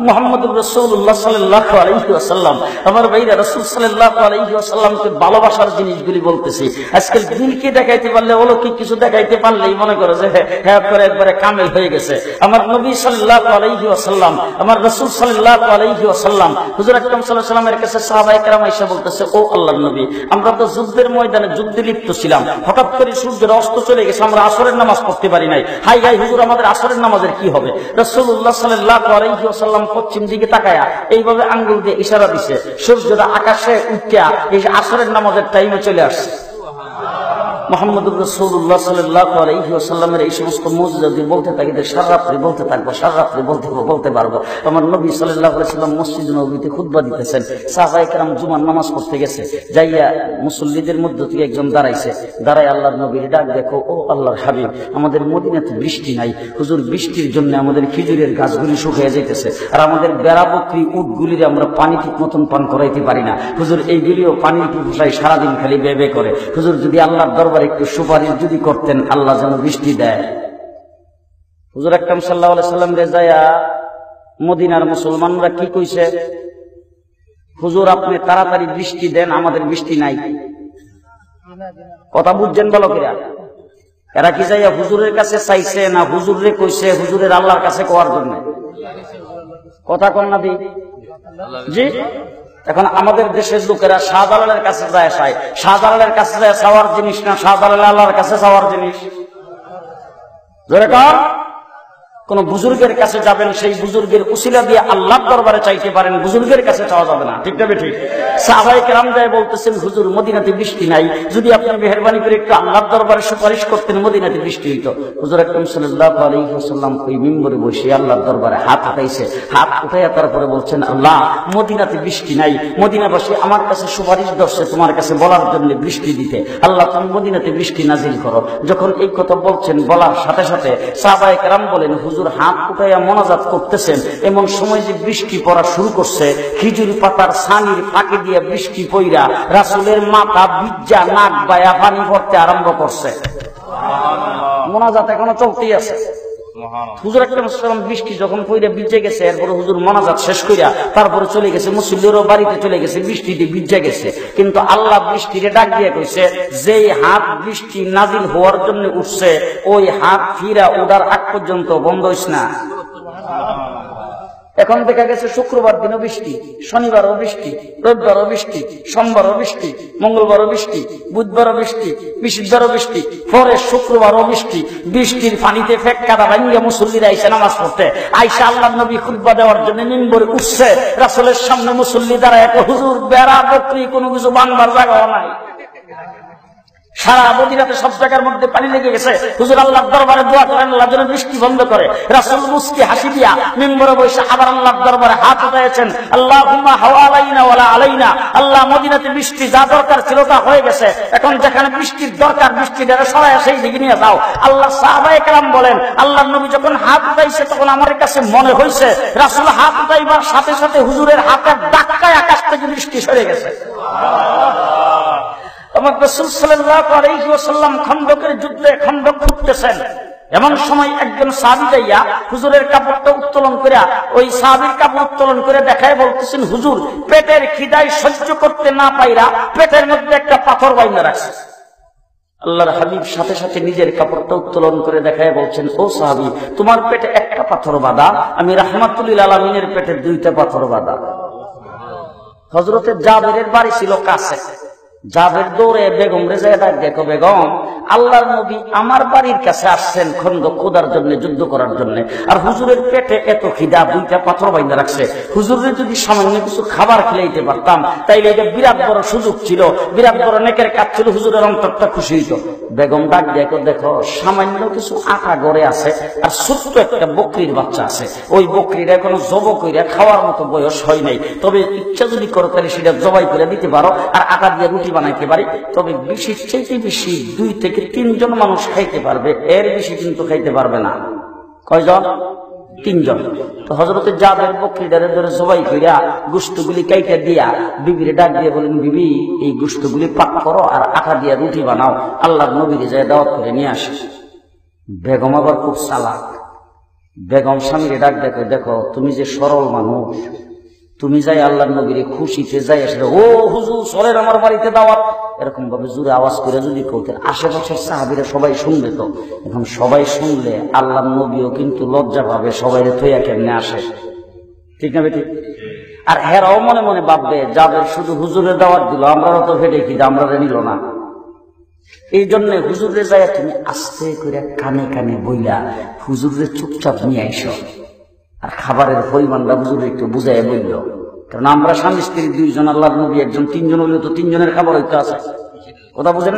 মুহাম্মদুর রাসূলুল্লাহ সাল্লাল্লাহু আলাইহি ওয়াসাল্লাম, আমার ভাইরা রাসূল সাল্লাল্লাহু আলাইহি ওয়াসাল্লামকে ভালোবাসার জিনিসগুলি বলতেছি। আজকাল দিলকে দেখাইতে পারলে, অলৌকিক কিছু দেখাইতে পারলেই মনে করে যে হ্যাঁ করে একবারে কামেল হয়ে গেছে। আমার নবী সাল্লাল্লাহু আলাইহি ওয়াসাল্লাম, আমার রাসূল সাল্লাল্লাহু আলাইহি ওয়াসাল্লাম হুজুর আকরাম সাল্লাল্লাহু আলাইহি ওয়াসাল্লামের কাছে সাহাবায়ে কেরাম এসে বলতেছে, ও আল্লাহর নবী, আমরা তো যুদ্ধের ময়দানে যুদ্ধে লিপ্ত ছিলাম, হঠাৎ করে সূর্যের অস্ত চলে গেছে, আমরা আসরের নামাজ পড়তে পারি নাই। হাই হাই হুজুর, আমাদের আসরের নামাজের কি হবে? রাসূলুল্লাহ সাল্লাল্লাহু আলাইহি ওয়াসাল্লাম পশ্চিম দিকে তাকায়া এইভাবে আঙ্গুল দিয়ে ইশারা দিছে, সূর্যটা আকাশে উঠিয়া এই আসরের নামাজের টাইমে চলে আসছে। মুহাম্মদুর রাসূলুল্লাহ সাল্লাল্লাহু আলাইহি ওয়াসাল্লামের এই সমস্ত মুজিজা যদি বলতে থাকি সারা রাত্রি বলতে থাকবো, সারা রাত্রি বলতে পারবো। আমার নবী সাল্লাল্লাহু আলাইহি ওয়াসাল্লাম মসজিদ নববীতে খুতবা দিতেছেন, সাহাবায়ে কেরাম জুমার নামাজ পড়তে গেছে, যাইয়া মুসল্লিদের মধ্যে থেকে একজন দাঁড়াইছে, দাঁড়ায় আল্লাহর নবীর ডাক দেখো, ও আল্লাহর হাবিব, আমাদের মদিনাতে বৃষ্টি নাই, হুজুর বৃষ্টির জন্য আমাদের খেজুরের গাছগুলি শুকিয়ে যাইতেছে, আর আমাদের বেড়া বকরি উটগুলির আমরা পানি ঠিক মতন পান করাইতে পারি না, হুজুর এইগুলিও পানির পিপাসায় সারাদিন খালি বেবে করে, হুজুর যদি আল্লাহর দরবারে একটু সুপারিশ যদি করতেন, আল্লাহ যেন বৃষ্টি দেয়। হুজুর আকরাম সাল্লাল্লাহু আলাইহি সাল্লাম রেজায়া মদিনার মুসলমানরা কি কইছে, হুজুর আপনি তাড়াতাড়ি বৃষ্টি দেন, আমাদের বৃষ্টি নাই। কথা বুঝছেন বলো কিরা? এরা কি যাইয়া হুজুরের কাছে চাইছে না হুজুরে কইছে হুজুরের আল্লাহর কাছে কোয়ার জন্য? কথা কন না দি জি। এখন আমাদের দেশের লোকেরা শাহজালালের কাছে যায় চায়, শাহজালালের কাছে যায় চাওয়ার জিনিস না শাহজালাল আল্লাহর কাছে চাওয়ার জিনিস? যেরকম কোন বুজুর্গের কাছে যাবেন, সেই বুজুর্গের উসিলা দিয়ে আল্লাহর দরবারে চাইতে পারেন, বুজুর্গের কাছে চাওয়া যাবে না। ঠিক না ঠিক? সাহাবায়ে কেরাম যায় বলতেছেন হুজুর মদিনাতে বৃষ্টি নাই, যদি আপনি মেহেরবানি করে একটু আল্লাহর দরবারে সুপারিশ করতেন মদিনাতে বৃষ্টি হইতো। হুজুর আকরাম সাল্লাল্লাহু আলাইহি ওয়াসাল্লাম ওই মিম্বরে বসে আল্লাহর দরবারে হাত উঠাইছে, হাত উঠাইয়া তারপরে বলছেন আল্লাহ মদিনাতে বৃষ্টি নাই, মদিনাবাসী আমার কাছে সুপারিশ করছে তোমার কাছে বলার জন্য বৃষ্টি দিতে, আল্লাহ তুমি মদিনাতে বৃষ্টি নাজিল করো। যখন এই কথা বলছেন বলার সাথে সাথে সাহাবায়ে কেরাম বলেন হুজুর হাত উঠাইয়া মোনাজাত করতেছেন, এমন সময় যে বৃষ্টি পড়া শুরু করছে, খিজুরি পাতার ছানির ফাঁকে দিয়ে বৃষ্টি পইরা রাসূলের মাথা ভিজা নাক বায়া পানি পড়তে আরম্ভ করছে। মোনাজাত এখনো চলতেই আছে। হুজুর আকরাম সাল্লাল্লাহু বৃষ্টি যখন পইরা ভিজে গেছে, এরপরে হুজুর মোনাজাত শেষ কইরা তারপরে চলে গেছে, মুসল্লিরও বাড়িতে চলে গেছে, বৃষ্টিতে ভিজে গেছে। কিন্তু আল্লাহ বৃষ্টিরে ডাক দিয়ে কইছে যেই হাত বৃষ্টি নাজিল হওয়ার জন্য উঠছে ওই হাত ফিরা উঠার আগ পর্যন্ত বন্ধ হইস না। এখন দেখা গেছে শুক্রবার দিনও বৃষ্টি, শনিবারও বৃষ্টি, রবিবারও বৃষ্টি, সোমবারও বৃষ্টি, মঙ্গলবারও বৃষ্টি, বুধবারও বৃষ্টি, বৃহস্পতিবারও বৃষ্টি, পরে শুক্রবারও বৃষ্টি। বৃষ্টির পানিতে ফেক কাদা ভাঙ্গিয়া মুসল্লিরা আইসা নামাজ পড়তে, আইসা আল্লাহর নবী খুতবা দেওয়ার জন্য মিম্বরে উঠছে, রাসূলের সামনে মুসল্লি দাঁড়ায় হুজুর বেড়া বকরি কোনো কিছু বানবার জায়গা নাই, সারা মদিনাতে সব জায়গার মধ্যে পানি লেগে গেছে। হুজুর আল্লাহর দরবারে দোয়া করেন আল্লাহ যেন বৃষ্টি বন্ধ করে। রাসূল মুস্কি হাসি দিয়া মিম্বরে বসে আবার আল্লাহর দরবারে হাত উঠাইছেন, আল্লাহুম্মা হাওয়ালাইনা ওয়ালা আলাইনা, আল্লাহ মদিনাতে বৃষ্টি যা দরকার ছিল তা হয়ে গেছে, এখন যেখানে বৃষ্টির দরকার বৃষ্টিটা সরাইয়া সেই দিকে নিয়ে যাও। আল্লাহ সাহাবায়ে কেরাম বলেন আল্লাহর নবী যখন হাত উঠাইছে তখন আমার কাছে মনে হয়েছে রাসূল হাত উঠাইবার সাথে সাথে হুজুরের হাতের ধাক্কায় আকাশ থেকে বৃষ্টি সরে গেছে। আমার রাসূল সাল্লাল্লাহু আলাইহি ওয়াসাল্লাম খন্দকের যুদ্ধে খন্দক ফুটতেছেন, এমন সময় একজন সাহাবী যাইয়া হুজুরের কাপড়টা উত্তোলন করে ওই সাহাবীর কাপড় উত্তোলন করে দেখায় বলতেছেন হুজুর পেটের খিদায় সহ্য করতে না পাইরা পেটের মধ্যে একটা পাথর বাইন্ধা রাখছে। আল্লাহর হাবিব সাথে সাথে নিজের কাপড়টা উত্তোলন করে দেখায় বলছেন ও সাহাবী তোমার পেটে একটা পাথর বাঁধা, আমি রাহমাতুল লিল আলামিনের পেটে দুইটা পাথর বাঁধা। হযরতে জাবেরের বাড়ি ছিল কাছে, জাবের দৌড়ে বেগম রে যায় ডাক দেখো বেগম আল্লাহর নবী আমার বাড়ির কাছে আসছেন খন্দক খোদার জন্য, যুদ্ধ করার জন্য, আর হুজুরের পেটে এত খিদা দুইটা পাথর বাইন্ধা রাখছে, হুজুরের যদি সামান্য কিছু খাবার খেলাইতে পারতাম তাইলে এটা বিরাট বড় সুযোগ ছিল, বিরাট বড় নেকের কাজ ছিল, হুজুরের অন্তরটা খুশি হইত। বেগম ডাক দেখো দেখো সামান্য কিছু আটা গড়ে আছে আর ছোট্ট একটা বকরির বাচ্চা আছে, ওই বকরিটা এখনো জব কইরা খাওয়ার মতো বয়স হয় নাই, তবে ইচ্ছা যদি করো তাহলে সেটা জবাই করে দিতে পারো আর আটা দিয়ে রুটি বানাইতে পারি, তবে বেশির চাইতে বেশি 2 থেকে 3 জন মানুষ খাইতে পারবে, এর বেশি কিন্তু খাইতে পারবে না। কয়জন? 3 জন। তো হযরতে জাবের বকরিটারে ধরে জবাই কইরা গোশতগুলি কাইটা দিয়া বিবিরে ডাক দিয়ে বলেন বিবি এই গোশতগুলি পাক করো আর আটা দিয়া রুটি বানাও, আল্লাহর নবীকে যায় দাওয়াত করে নিয়ে আসে। বেগম আবার খুব চালাক, বেগম স্বামীরে ডাক দেখো দেখো তুমি যে সরল মানুষ, তুমি যাই আল্লাহর নবীর খুশিতে যাই আসলে ও হুজুর সরের আমার বাড়িতে দাওয়াত এরকম ভাবে জোরে আওয়াজ করে যদি করতেন আশেপাশের সাহাবীরা সবাই শুনবে, তো এখন সবাই শুনলে আল্লাহর নবীও কিন্তু লজ্জা পাবে, সবাই থইয়া কেমনে আসে, ঠিক না বেটি? আর হেরাও মনে মনে ভাববে যাদের শুধু হুজুরের দাওয়াত দিল আমরাও তো ফেটে কি আমরা নিল না। এই জন্য হুজুরে যায় তুমি আস্তে করে কানে কানে বইলা হুজুরে চুপচাপ নিয়ে আইসো, আর খাবারের পরিমাণটা হুজুরে একটু বুঝাইয়া বলল, কারণ আমরা স্বামী স্ত্রী 2 জন, আল্লাহর নবী একজন, 3 জন হইলে তো 3 জনের খাবার হইতে আছে, কথা বুঝেন?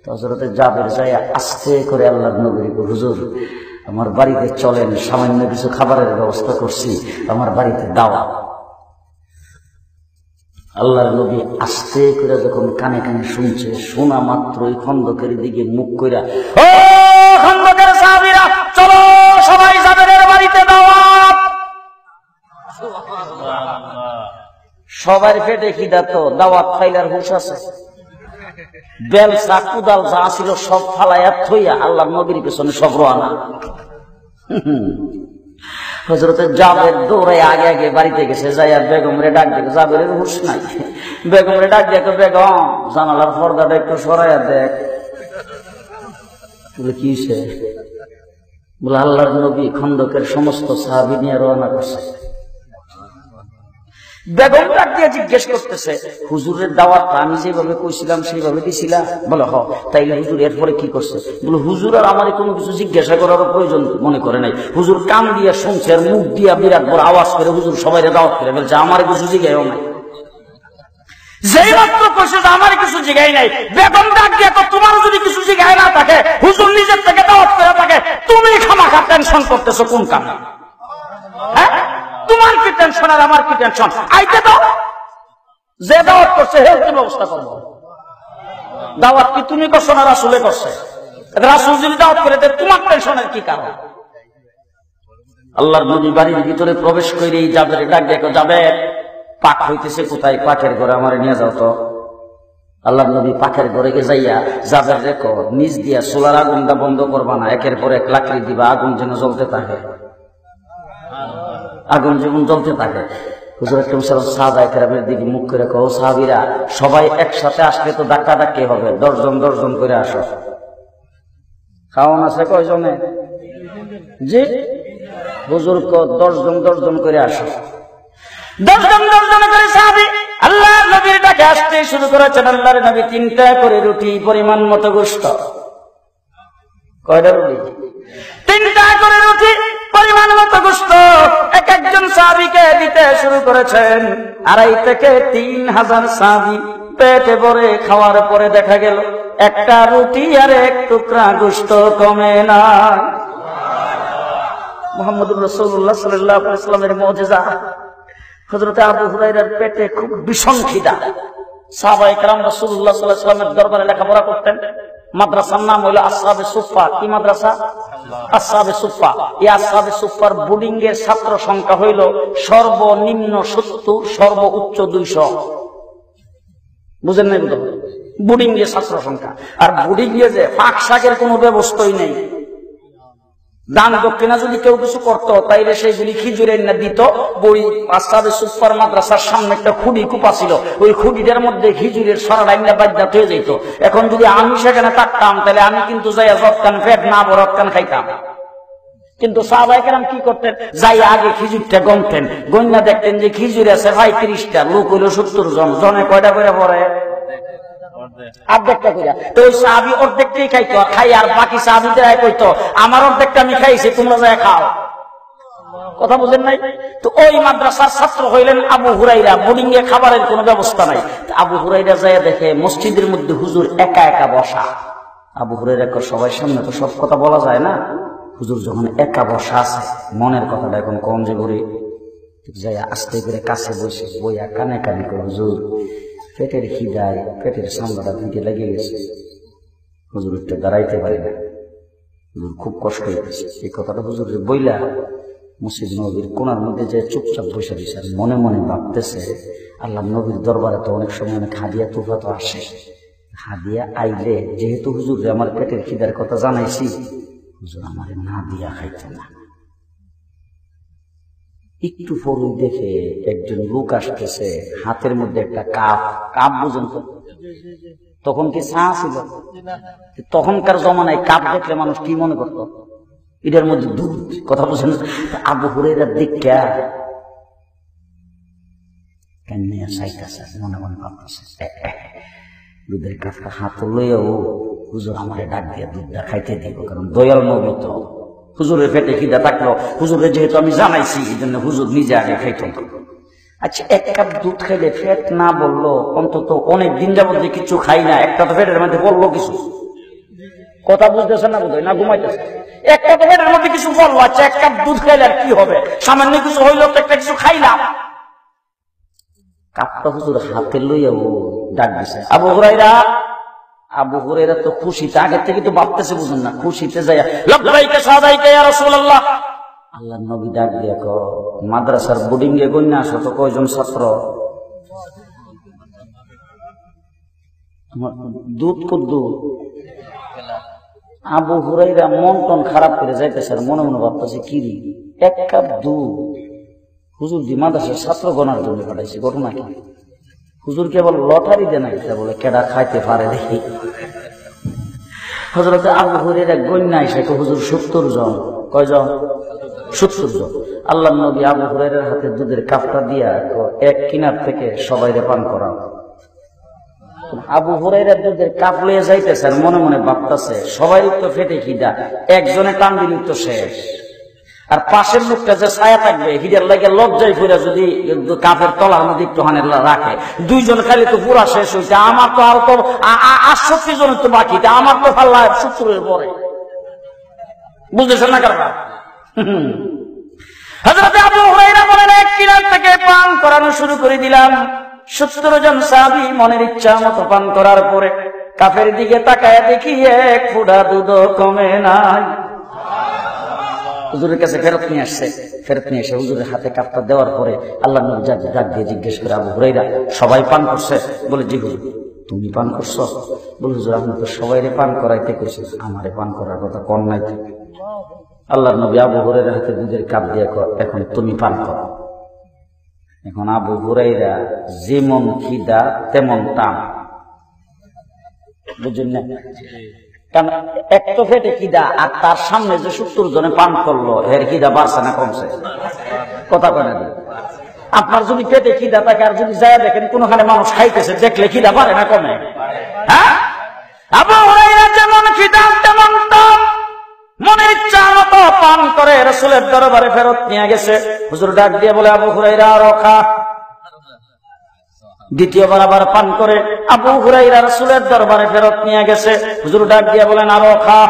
তো হযরতে জাবের যায় আস্তে করে আল্লাহর নবীর হুজুর আমার বাড়িতে চলেন, সামান্য কিছু খাবারের ব্যবস্থা করছি, আমার বাড়িতে দাওয়াত। আল্লাহর নবী আস্তে করে যখন কানে কানে শুনছে, শোনা মাত্রই খন্দকের দিকে মুখ কইরা ও খন্দকের সাহাবীরা চলো সবাই জাবেরের বাড়িতে দাওয়াত। সবার পেটে খিদা, তো দাওয়াত খাইলার হুঁশ আছে, বেলসা কুদাল যা ছিল সব ফালাইয়া থইয়া আল্লাহর নবীর পেছনে সব রওনা। হযরতে জাবের দৌড়ে আগে আগে বাড়িতে গেছে, যাইয়া বেগমরে ডাক দিল। জাবেরের হুঁশ নাই, বেগমরে ডাক দিয়ে বেগম জানালার পর্দাটা একটু সরাইয়া দেখ। বলে কি হইছে? বলে আল্লাহর নবী খন্দকের সমস্ত সাহাবী নিয়ে রওনা করছে। বেগম ডাক দিয়ে জিজ্ঞেস করতেছে, হুজুরের দাওয়াতটা আমি যেভাবে কইছিলাম সেইভাবে দিছিলাম? বলে হ। তাইলে হুজুর এরপরে কি করছে? বলে হুজুর আর আমার কোনো কিছু জিজ্ঞাসা করার প্রয়োজন মনে করে নাই। হুজুর কান দিয়া শুনছে আর মুখ দিয়া বিরাট বড় আওয়াজ করে হুজুর সবাই দাওয়াত করে ফেলছে, আমার কিছু জিজ্ঞাসাও নাই। যেই মাত্র কইছে আমার কিছু জিজ্ঞাই নাই, বেগম ডাক দিয়ে তোমার যদি কিছু জিজ্ঞাই না থাকে, হুজুর নিজের থেকে দাওয়াত করে থাকে, তুমি খামাখা টেনশন করতেছো কোন কারণে? হ্যাঁ, তোমার কি টেনশন আর আমার কি টেনশন? আইতে দাও, যে দাওয়াত করছে হে কি ব্যবস্থা করবো। দাওয়াত কি তুমি করছো না রাসূলে করছে? রাসূল যদি দাওয়াত করে দেয় তোমার টেনশনের কি কারণ? আল্লাহর নবী বাড়ির ভিতরে প্রবেশ করেই জাবের ডাক দেখো, যাবে পাক হইতেছে কোথায়? পাকের ঘরে আমার নিয়ে যাও তো। আল্লাহর নবী পাকের ঘরে গিয়ে যাইয়া জাবের দেখো নিজ দিয়া সোলার আগুনটা বন্ধ করবা না, একের পর এক লাকড়ি দিবা, আগুন যেন জ্বলতে থাকে, আগুন যেমন জ্বলতে থাকে। হুজুর আকরাম সাল্লাল্লাহু আলাইহি ওয়াসাল্লাম সাহাবায়ে কেরামের দিকে মুখ করে কও, সাহাবীরা সবাই একসাথে আসলে তো ধাক্কা ধাক্কি হবে, 10 জন 10 জন করে আসো। খাওয়ান আছে কয়জনে? জি হুজুর কো 10 জন 10 জন করে আসো। 10 জন 10 জন করে সাহাবী আল্লাহর নবীর ডাকে আসতে শুরু করেছেন। আল্লাহর নবী 3টা করে রুটি, পরিমাণ মতো গোশত। কয়টা রুটি? 3টা করে রুটি, পরিমাণ মতো গোশত এক একজন সাহাবীকে দিতে শুরু করেছেন। 2.5 থেকে 3000 সাহাবী পেটে ভরে খাওয়ার পরে দেখা গেল একটা রুটি আর এক টুকরা গোশত কমে না। মুহাম্মদুর রাসূলুল্লাহ সাল্লাল্লাহু আলাইহি ওয়াসাল্লামের মুজিজা। হযরত আবু হুরায়রার পেটে খুব ভীষণ খিদা। সাহাবায়ে কেরাম রাসূলুল্লাহ সাল্লাল্লাহু আলাইহি ওয়াসাল্লামের দরবারে লেখাপড়া করতেন। মাদ্রাসার নাম হলো আসহাবে সুফফা। কি মাদ্রাসা? আসহাবে সুফফা। এই আসহাবে সুফফার বোর্ডিং এর ছাত্র সংখ্যা হইল সর্বনিম্ন 70, সর্বোচ্চ 200। বুঝেন নাই? বোর্ডিং এর ছাত্র সংখ্যা। আর বোর্ডিং এ যে পাক শাকের কোনো ব্যবস্থাই নেই। দান দক্ষিণা যদি কেউ কিছু করতো তাইলে সেইগুলি খিজুরের না দিত। বই আসহাবে সুফফার মাদ্রাসার সামনে একটা খুঁড়ি কুপা ছিল, ওই খুঁড়িটার মধ্যে খিজুরের সরাডাইনা বাজ্জাত হয়ে যেত। এখন যদি আমি সেখানে থাকতাম তাহলে আমি কিন্তু যাইয়া জটকান পেট না বরৎকান খাইতাম। কিন্তু সাহাবায়ে কেরাম কি করতেন? যাই আগে খিজুরটা গমতেন, গন্যা দেখতেন যে খিজুর আছে 35টা, লোক হইল 70 জন, জনে কয়টা করে পড়ে? অর্ধেকটা কইরা। তো ওই সাহাবী অর্ধেকটাই খাইতো, খাই আর বাকি সাহাবীরা কইতো আমার অর্ধেকটা আমি খাইছি, তোমরা যায় খাও। কথা বুঝেন নাই? তো ওই মাদ্রাসার ছাত্র হইলেন আবু হুরাইরা। বোর্ডিং এ খাবারের কোনো ব্যবস্থা নাই। আবু হুরাইরা যায় দেখে মসজিদের মধ্যে হুজুর একা একা বসা। আবু হুরাইরা সবার সামনে তো সব কথা বলা যায় না, হুজুর যখন একা বসা আছে মনের কথাটা এখন কম যে করে যায় আস্তে করে কাছে বসে বইয়া কানে কানে করে, হুজুর পেটের খিদায় পেটের সামলাটা দিকে লেগে গেছে, হুজুর একটু দাঁড়াইতে পারে না, হুজুর খুব কষ্ট হইতেছে। এই কথাটা হুজুর বইলা মসজিদ নবীর কোনার মধ্যে যে চুপচাপ বসে দিছে আর মনে মনে ভাবতেছে, আল্লাহ নবীর দরবারে তো অনেক সময় অনেক হাদিয়া তোফা তো আসে, হাদিয়া আইলে যেহেতু হুজুর আমার পেটের খিদার কথা জানাইছি, হুজুর আমার না দিয়া খাইতে না। একটু পরে দেখে একজন লোক আসতেছে, হাতের মধ্যে একটা কাপ। কাপ বুঝেন তো? তখন কি চা ছিল? তখনকার জমানায় কাপ দেখলে মানুষ কি মনে করতো? এটার মধ্যে দুধ। কথা বুঝেন? আবু হুরায়রার দিকটা কেমনে চাইতেছে, মনে মনে ভাবতেছে, দুধের কাপটা হাতে লইয়াও হুজুর আমারে ডাক দিয়ে দুধটা খাইতে দিব, কারণ দয়াল নবী তো। হুজুরের পেটে খিদা থাকলো, হুজুরের যেহেতু আমি জানাইছি এই জন্য হুজুর নিজে আগে খাইত। আচ্ছা, 1 কাপ দুধ খাইলে পেট না বললো, অন্তত অনেক দিন যাবত যে কিছু খাই না, একটা তো পেটের মধ্যে বললো কিছু। কথা বুঝতেছে না? বোধহয় না ঘুমাইতেছে। একটা তো পেটের মধ্যে কিছু বললো। আচ্ছা, 1 কাপ দুধ খাইলে আর কি হবে? সামান্য কিছু হইলো তো একটা কিছু খাইলাম। কাপটা হুজুর হাতে লইয়া ডাক দিছে, আবু হুরায়রা। আবু হুরায়রা তো খুশিতে আগে থেকে তো ভাবতেছে, বুঝুন না, খুশিতে যায় লাব্বাইকা সাদাইকা ইয়া রাসূলুল্লাহ। আল্লাহর নবী ডাক দিয়া কয়, মাদ্রাসার বোর্ডিং এ গন্যা আসো তো কয়জন ছাত্র? দুধ কুদ্দু। আবু হুরায়রা মন টন খারাপ করে যাইতেছে আর মনে মনে ভাবতেছে, কি রে 1 কাপ দুধ হুজুর দি মাদ্রাসার ছাত্র গণার জন্য পাঠাইছে। ঘটনা কি? হুজুর কেবল লটারি দেন এটা বলে কেডা খাইতে পারে দেখি। হযরত আবু হুরায়রা গণ্যা এসে হুজুর 70 জন। কয়জন? 70 জন। আল্লাহ নবী আবু হুরায়রার হাতে দুধের কাপটা দিয়া এক কিনার থেকে সবাইরে পান করা। আবু হুরায়রা দুধের কাপ লয়ে যাইতেছে আর মনে মনে ভাবতেছে সবারই তো ফেটে খিদা, একজনে টান দিলি তো শেষ। আর পাশের লোকটা যে ছায়া থাকবে হিডার লাগে লজ্জায় ফিরে যদি কাপের তলার মধ্যে একটু রাখে, 2 জন খালি তো পুরা শেষ হইছে। আমার তো আর তো 68 জন তো বাকি, আমার তো ফাল্লা 70 পরে। বুঝতেছেন না কারণ? হযরত আবু হুরায়রা বলেন এক কিনার থেকে পান করানো শুরু করে দিলাম। 70 জন সাহাবী মনের ইচ্ছা মতো পান করার পরে কাপের দিকে তাকায় দেখি 1 ফোঁটা দুধ কমে নাই। হুজুরের কাছে ফেরত নিয়ে আসছে। ফেরত নিয়ে এসে হুজুরের হাতে কাপটা দেওয়ার পরে আল্লাহ নবী ডাক দিয়ে জিজ্ঞেস করে, আবু হুরায়রা সবাই পান করছে? বলে, জি হুজুর। তুমি পান করছো? বলে, হুজুর আপনি তো সবাইরে পান করাইতে কইছেন, আমারে পান করার কথা কোন নাই। আল্লাহ নবী আবু হুরায়রার হাতে দুধের কাপ দিয়ে এখন তুমি পান করো। এখন আবু হুরায়রা যেমন খিদা তেমন টান, বুঝলেন না? কারণ এক তো ফেটে খিদা, আর তার সামনে যে 70 জনে পান করলো এর খিদা বাড়ছে না কমছে? কথা কয় না? আপনার যদি পেটে খিদা থাকে আর যদি যায় দেখেন কোনখানে মানুষ খাইতেছে, দেখলে খিদা বাড়ে না কমে? হ্যাঁ, আবু হুরায়রা যেমন খিদা তেমন টান, মনের ইচ্ছা মতো পান করে রাসূলের দরবারে ফেরত নিয়ে গেছে। হুজুর ডাক দিয়ে বলে, আবু হুরায়রা আরো খা। দ্বিতীয়বার আবার পান করে আবু হুরায়রা রাসূলের দরবারে ফেরত নিয়ে গেছে। হুজুর ডাক দিয়ে বলেন, আরো খা।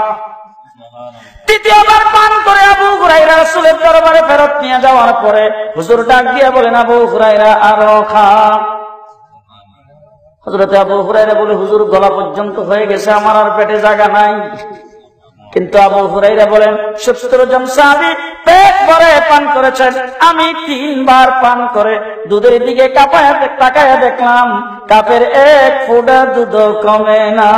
তৃতীয়বার পান করে আবু হুরায়রা রাসূলের দরবারে ফেরত নিয়ে যাওয়ার পরে হুজুর ডাক দিয়ে বলেন, আবু হুরায়রা আরো খা। হযরত আবু হুরায়রা বলে, হুজুর গলা পর্যন্ত হয়ে গেছে, আমার আর পেটে জায়গা নাই। কিন্তু আবু হুরায়রা বলেন, 70 জন সাহাবী পেট ভরে পান করেছেন, আমি 3 বার পান করে দুধের দিকে তাকায়া দেখলাম কাপের 1 ফোঁটা দুধ কমে না।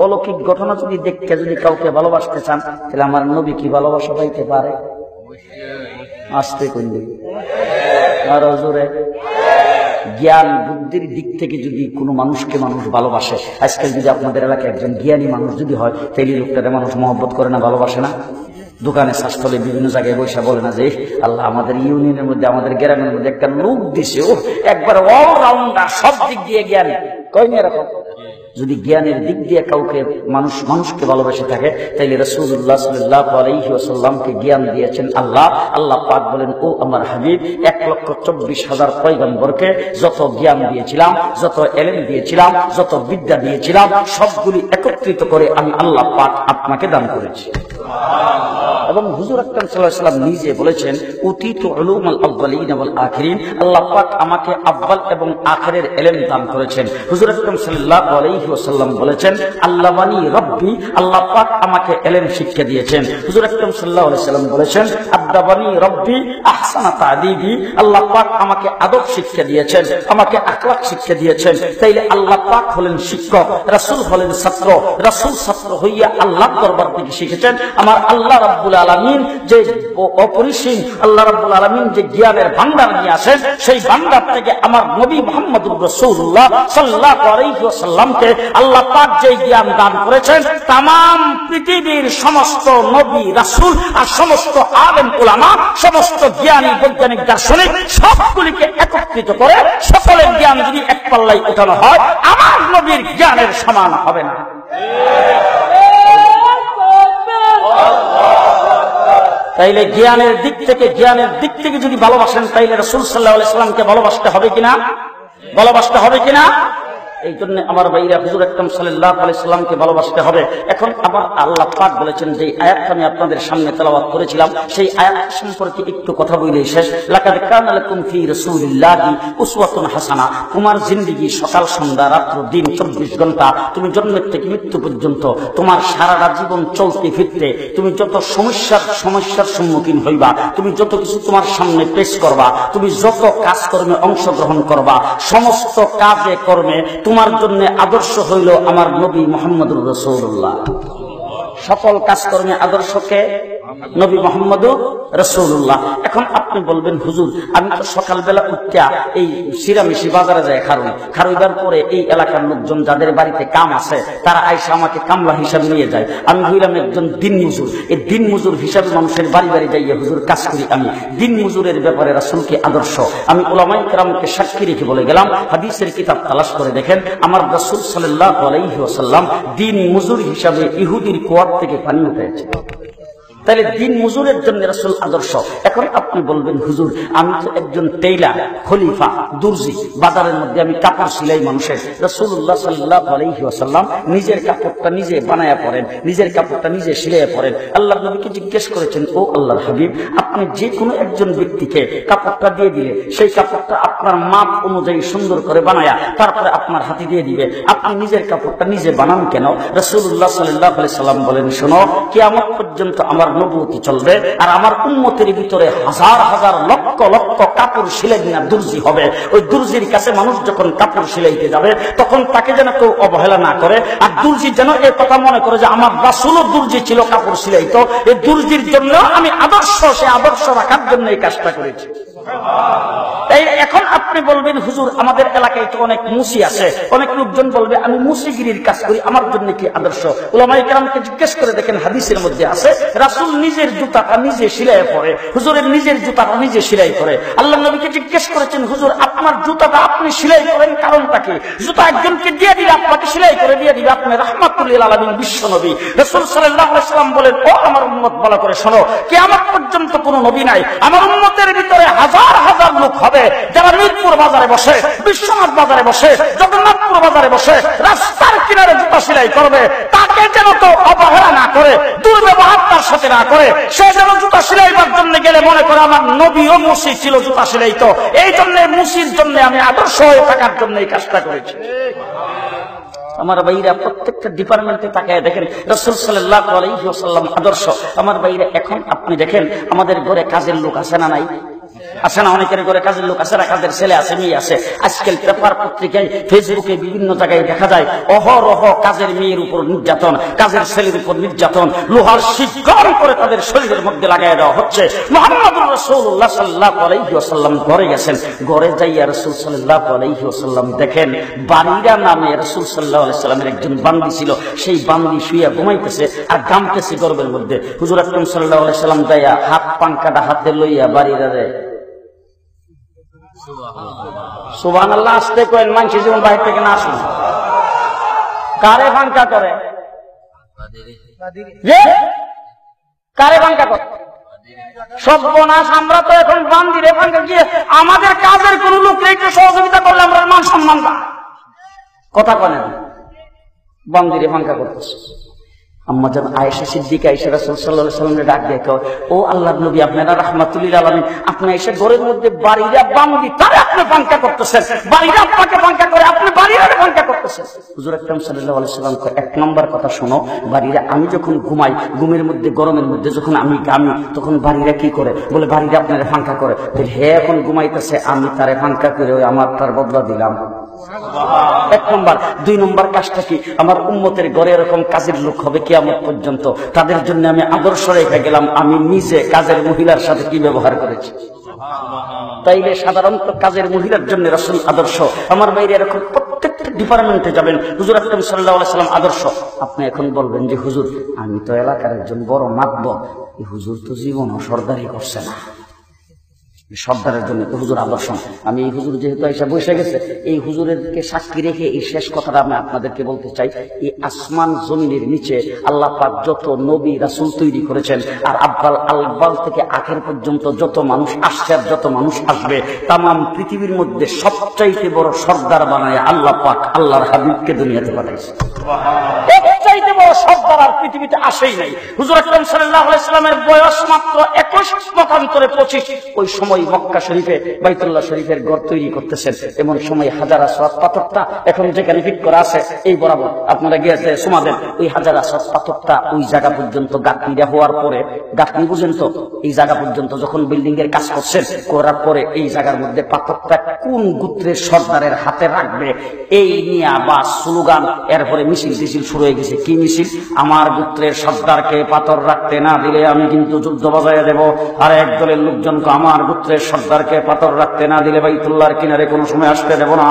অলৌকিক ঘটনা যদি দেখতে যদি কাউকে ভালোবাসতে চান তাহলে আমার নবী কি ভালোবাসা পাইতে পারে? আসতে কইলে আর জোরে জ্ঞান বুদ্ধির দিক থেকে যদি কোনো মানুষকে মানুষ ভালোবাসে, আজকাল যদি আপনাদের এলাকায় একজন জ্ঞানী মানুষ যদি হয় তাহলে লোকটারে মানুষ মহব্বত করে না, ভালোবাসে না? দোকানে শাসলে বিভিন্ন জায়গায় বসে বলে না যে আল্লাহ আমাদের ইউনিয়নের মধ্যে আমাদের গ্রামের মধ্যে একটা লোক দিছে, ও একবার অলরাউন্ডার, সব দিক দিয়ে জ্ঞানী। কয়নি এরকম? যদি জ্ঞানের দিক দিয়ে কাউকে মানুষকে ভালোবেসে থাকে তাইলে রাসূলুল্লাহ সাল্লাল্লাহু আলাইহি ওয়াসাল্লামকে জ্ঞান দিয়েছেন আল্লাহ। আল্লাহ পাক বলেন, ও আমার হাবিব 1,24,000 পয়গম্বরকে যত জ্ঞান দিয়েছিলাম, যত ইলম দিয়েছিলাম, যত বিদ্যা দিয়েছিলাম সবগুলি একত্রিত করে আমি আল্লাহ পাক আপনাকে দান করেছি। এবং হুজুর আকরাম সাল্লাল্লাহু আলাইহি ওয়াসাল্লাম নিজে বলেছেন, উতিতু উলুমাল আউয়ালিন ওয়াল আখিরিন, আল্লাহ পাক আমাকে আউয়াল এবং আখিরের ইলম দান করেছেন। হুজুর আকরাম সাল্লাল্লাহু আলাইহি ওয়াসাল্লাম বলেছেন, আল্লামানি রাব্বি, আল্লাহ পাক আমাকে ইলম শিক্ষা দিয়েছেন। হুজুর আকরাম সাল্লাল্লাহু আলাইহি ওয়াসাল্লাম বলেছেন, আদাবানি রাব্বি আহসানা তা'দীবি, আল্লাহ পাক আমাকে আদব শিক্ষা দিয়েছেন, আমাকে আখলাক শিক্ষা দিয়েছেন। তাইলে আল্লাহ পাক হলেন শিক্ষক, রাসূল হলেন ছাত্র, রাসূল ছাত্র হইয়া আল্লাহর দরবার থেকে শিখেছেন। আমার আল্লাহ রাব্বুল আলামিন যে অপরিসীম, আল্লাহ রাব্বুল আলামিন যে জ্ঞানের ভান্ডার নিয়ে আসেন, সেই ভান্ডার থেকে আমার নবী মুহাম্মদুর রাসূলুল্লাহ সাল্লাল্লাহু আলাইহি ওয়াসাল্লামকে আল্লাহ পাক যে জ্ঞান দান করেছেন, তামাম পৃথিবীর সমস্ত নবী রাসূল আর সমস্ত আলেম উলামা, সমস্ত জ্ঞানী বৈজ্ঞানিক দার্শনিক সবগুলিকে একত্রিত করে সকলের জ্ঞান যদি এক পাল্লায় উঠানো হয়, আমার নবীর জ্ঞানের সমান হবে না। তাইলে জ্ঞানের দিক থেকে যদি ভালোবাসেন তাইলে রাসূল সাল্লাল্লাহু আলাইহি ওয়াসাল্লামকে ভালোবাসতে হবে কিনা? ভালোবাসতে হবে কিনা? এই জন্য আমার ভাইরা হুজুর আকরাম সাল্লাল্লাহু আলাইহি ওয়াসাল্লামকে ভালোবাসতে হবে। এখন আবার আল্লাহ পাক বলেছেন, যে আয়াতটা আমি আপনাদের সামনে তেলাওয়াত করেছিলাম সেই আয়াত সম্পর্কে একটু কথা বলেই শেষ। লাকাদ কানা লাকুম ফি রাসূলিল্লাহি উসওয়াতুন হাসানা, তোমার জিন্দেগি সকাল সন্ধ্যা রাত্র দিন 24 ঘন্টা, তুমি জন্মের থেকে মৃত্যু পর্যন্ত তোমার সারাটা জীবন চলতে ফিরতে তুমি যত সমস্যার সম্মুখীন হইবা, তুমি যত কিছু তোমার সামনে পেশ করবা, তুমি যত কাজকর্মে অংশগ্রহণ করবা, সমস্ত কাজে কর্মে তোমার জন্য আদর্শ হইল আমার নবী মুহাম্মদুর রাসূলুল্লাহ। সকল কাজকর্মে আদর্শকে নবী মুহাম্মদুর রাসূলুল্লাহ। এখন আপনি বলবেন হুজুর আমি তো সকালবেলা উঠিয়া এই সিরামিশি বাজারে যাই খারুইবার পরে এই এলাকার লোকজন যাদের বাড়িতে কাম আছে তারা আইসা আমাকে কামলা হিসাবে নিয়ে যায়। আমি হইলাম একজন দিন মজুর। এই দিন মজুর হিসাবে মানুষের বাড়ি বাড়ি যাইয়া হুজুর কাজ করি। আমি দিন মজুরের ব্যাপারে রাসূলকে আদর্শ আমি উলামায়ে কেরামকে সাক্ষী রেখে বলে গেলাম, হাদিসের কিতাব তালাশ করে দেখেন আমার রাসূল সাল্লাল্লাহু আলাইহি ওয়াসাল্লাম দিন মজুর হিসাবে ইহুদির কুয়ার থেকে পানি উঠাইছে। তাহলে দিন মজুরের জন্য রাসূল আদর্শ। এখন আপনি বলবেন হুজুর আমি তো একজন টেইলার, খলিফা, দর্জি, বাজারের মধ্যে আমি কাপড় সিলাই মানুষের। রাসূলুল্লাহ সাল্লাল্লাহু আলাইহি ওয়াসাল্লাম নিজের কাপড়টা নিজে বানায়া পরেন, নিজের কাপড়টা নিজে সিলাইয়া পরেন। আল্লাহর নবীকে জিজ্ঞেস করেছেন, ও আল্লাহর হাবিব আপনি যে কোনো একজন ব্যক্তিকে কাপড়টা দিয়ে দিলে সেই কাপড়টা আপনার মাপ অনুযায়ী সুন্দর করে বানায়া তারপরে আপনার হাতে দিয়ে দিবে, আপনি নিজের কাপড়টা নিজে বানান কেন? রাসূলুল্লাহ সাল্লাল্লাহু আলাইহি সাল্লাম বলেন, শোনো কিয়ামত পর্যন্ত আমার নবুয়তি চলবে আর আমার উম্মতের ভিতরে হাজার হাজার লক্ষ লক্ষ কাপড় সিলাই না দর্জি হবে। ওই দর্জির কাছে মানুষ যখন কাপড় সিলাইতে যাবে তখন তাকে যেন কেউ অবহেলা না করে, আর দর্জি যেন এই কথা মনে করে যে আমার রাসূলও দর্জি ছিল, কাপড় সিলাইতো। এই দর্জির জন্য আমি আদর্শ, সে আদর্শ রাখার জন্য এই কাজটা করেছি। তাই এখন আপনি বলবেন হুজুর আমাদের এলাকায় তো অনেক মুসি আছে, অনেক লোকজন বলবে আমি মুসিগিরির কাজ করি, আমার জন্য কি আদর্শ? উলামায়ে কেরামকে জিজ্ঞেস করে দেখেন হাদিসের মধ্যে আছে রাসূল নিজের জুতাটা নিজে সিলাই করে, হুজুরের নিজের জুতাটা নিজে সিলাই করে। আল্লাহর নবীকে জিজ্ঞেস করেছেন হুজুর আপনার জুতাটা আপনি সিলাই করেন কারণটা কি? জুতা একজনকে দিয়ে দিলে আপনাকে সিলাই করে দিয়ে দিবে, আপনি রাহমাতুল লিল আলামিন বিশ্ব নবী। রাসূল সাল্লাল্লাহু আলাইহি ওয়াসাল্লাম বলেন, ও আমার উম্মত ভালো করে শোনো, কিয়ামত পর্যন্ত কোনো নবী নাই, আমার উম্মতের ভিতরে হাজার হাজার লোক হবে যারা মিরপুর বাজারে বসে, বিশ্বনাথ বাজারে বসে, জগন্নাথপুর বাজারে বসে রাস্তার কিনারে জুতা সেলাই করবে। তাকে যেন তো অবহেলা না করে, দুর্ব্যবহার তার সাথে না করে, সে যেন জুতা সেলাইবার জন্য গেলে মনে করে আমার নবীও মুসি ছিল, জুতা সেলাই তো। এই জন্য মুসির জন্য আমি আদর্শ হয়ে থাকার জন্য এই কাজটা করেছি। আমার ভাইরা প্রত্যেকটা ডিপার্টমেন্টে তাকায় দেখেন রাসূল সাল্লাল্লাহু আলাইহি ওয়াসাল্লাম আদর্শ। আমার ভাইরা এখন আপনি দেখেন আমাদের ঘরে কাজের লোক আছে না নাই? আছে না? অনেকের ঘরে কাজের লোক আছে না, কাজের ছেলে আছে, মেয়ে আছে। আজকাল পেপার পত্রিকায় ফেসবুকে বিভিন্ন জায়গায় দেখা যায় অহরহ কাজের মেয়ের উপর নির্যাতন, কাজের ছেলের উপর নির্যাতন, লোহার শিক গরম করে তাদের শরীরের মধ্যে লাগাই দেওয়া হচ্ছে। মুহাম্মদুর রাসূলুল্লাহ সাল্লাল্লাহু আলাইহি ওয়াসাল্লাম ঘরে গেছেন, ঘরে যাইয়া রাসূল সাল্লাল্লাহু আলাইহি ওয়াসাল্লাম দেখেন বারিরা নামে রাসূল সাল্লাল্লাহু আলাইহি ওয়াসাল্লামের একজন বান্দি ছিল, সেই বান্দি শুইয়া ঘুমাইতেছে আর ঘামতেছে গর্বের মধ্যে। হুজুর আকরাম সাল্লাল্লাহু আলাইহি ওয়াসাল্লাম যাইয়া হাত পাঙ্কাটা হাতে লইয়া বারিরা দেয়, সুবহানাল্লাহ আসতে কইন, মানুষ যেমন বাইরে থেকে না আসুন। কারে ভাঙ্কা করে? কারে ভাঙ্কা করে? সর্বনাশ, আমরা তো এখন বান্দিরে ভাঙ্কা গিয়ে আমাদের কাজের কোন লোক একটু সহযোগিতা করলে আমরা মান সম্মান পাই। কথা বলেন, বান্দিরে ভাঙ্কা করতেছে। আম্মাজান আয়েশা সিদ্দিকা আয়েশা রাসূল সাল্লাল্লাহু আলাইহি ওয়াসাল্লামের ডাক দিয়ে কয়, ও আল্লাহর নবী আপনারা রাহমাতুল লিল আলামিন, আপনি এসে ঘরের মধ্যে বাড়িরা বান্দি তারে আপনি ভাঙ্কা করতেছেন, বাড়িরা আপনাকে ভাঙ্কা করে আপনি বাড়িরা ভাঙ্কা করতেছেন। হুজুর আকরাম সাল্লাল্লাহু আলাইহি ওয়াসাল্লাম কয়, এক নাম্বার কথা শোনো, বাড়িরা আমি যখন ঘুমাই, ঘুমের মধ্যে গরমের মধ্যে যখন আমি ঘামি তখন বাড়িরা কি করে? বলে বাড়িরা আপনারে ভাঙ্কা করে। হে এখন ঘুমাইতেছে, আমি তারে ভাঙ্কা করে ওই আমার তার বদলা দিলাম। এক নম্বর। দুই নম্বর কাজটা কি? আমার উম্মতের ঘরে এরকম কাজের লোক হবে কিয়ামত পর্যন্ত, তাদের জন্য আমি আদর্শ রেখে গেলাম আমি নিজে কাজের মহিলার সাথে কি ব্যবহার করেছি। তাইলে সাধারণত কাজের মহিলার জন্য রাসূল আদর্শ। আমার বাইরে এরকম প্রত্যেকটা ডিপার্টমেন্টে যাবেন হুজুর আকরাম সাল্লাল্লাহু আলাইহি ওয়াসাল্লাম আদর্শ। আপনি এখন বলবেন যে হুজুর আমি তো এলাকার একজন বড় মাতবর, এই হুজুর তো জীবনও সর্দারি করছে না, সর্দারের জন্য তো হুজুর আদর্শ। আমি এই হুজুর যেহেতু এসে বসে গেছে, এই হুজুরেরকে সাক্ষী রেখে এই শেষ কথাটা আমি আপনাদেরকে বলতে চাই। এই আসমান জমিনের নিচে আল্লাহ পাক যত নবী রাসূল তৈরি করেছেন, আর আব্বাল আলবাল থেকে আখের পর্যন্ত যত মানুষ আসছে আর যত মানুষ আসবে, তামাম পৃথিবীর মধ্যে সবচাইতে বড় সর্দার বানায় আল্লাহ পাক আল্লাহর হাবিবকে দুনিয়াতে পাঠাইছে। চাইতে বড় সর্দার আর পৃথিবীতে আসেই নাই। হুজুর আকরাম সাল্লাল্লাহু আলাইহি ওয়াসাল্লামের বয়স মাত্র 21 মতান্তরে 25। ওই সময় মক্কা শরীফে বাইতুল্লাহ শরীফের ঘর তৈরি করতেছেন, এমন সময় হাজার আসওয়াদ পাথরটা এখন যেখানে ফিট করা আছে এই বরাবর আপনারা গিয়েছে সুমাদের, ওই হাজার আসওয়াদ পাথরটা ওই জায়গা পর্যন্ত গাঁথনিটা হওয়ার পরে, গাঁথনি বুঝেন তো, এই জায়গা পর্যন্ত যখন বিল্ডিং এর কাজ করছেন, করার পরে এই জায়গার মধ্যে পাথরটা কোন গোত্রের সর্দারের হাতে রাখবে এই নিয়ে বা স্লোগান, এরপরে মিছিল টিছিল শুরু হয়ে গেছে। কি মিছিল? আমার গোত্রের সর্দারকে পাথর রাখতে না দিলে আমি কিন্তু যুদ্ধ বাজায় দেব। আর এক দলের লোকজনকে আমার গোত্রের সর্দারকে পাথর রাখতে না দিলে বাইতুল্লাহর কিনারে কোনো সময় আসতে দেব না।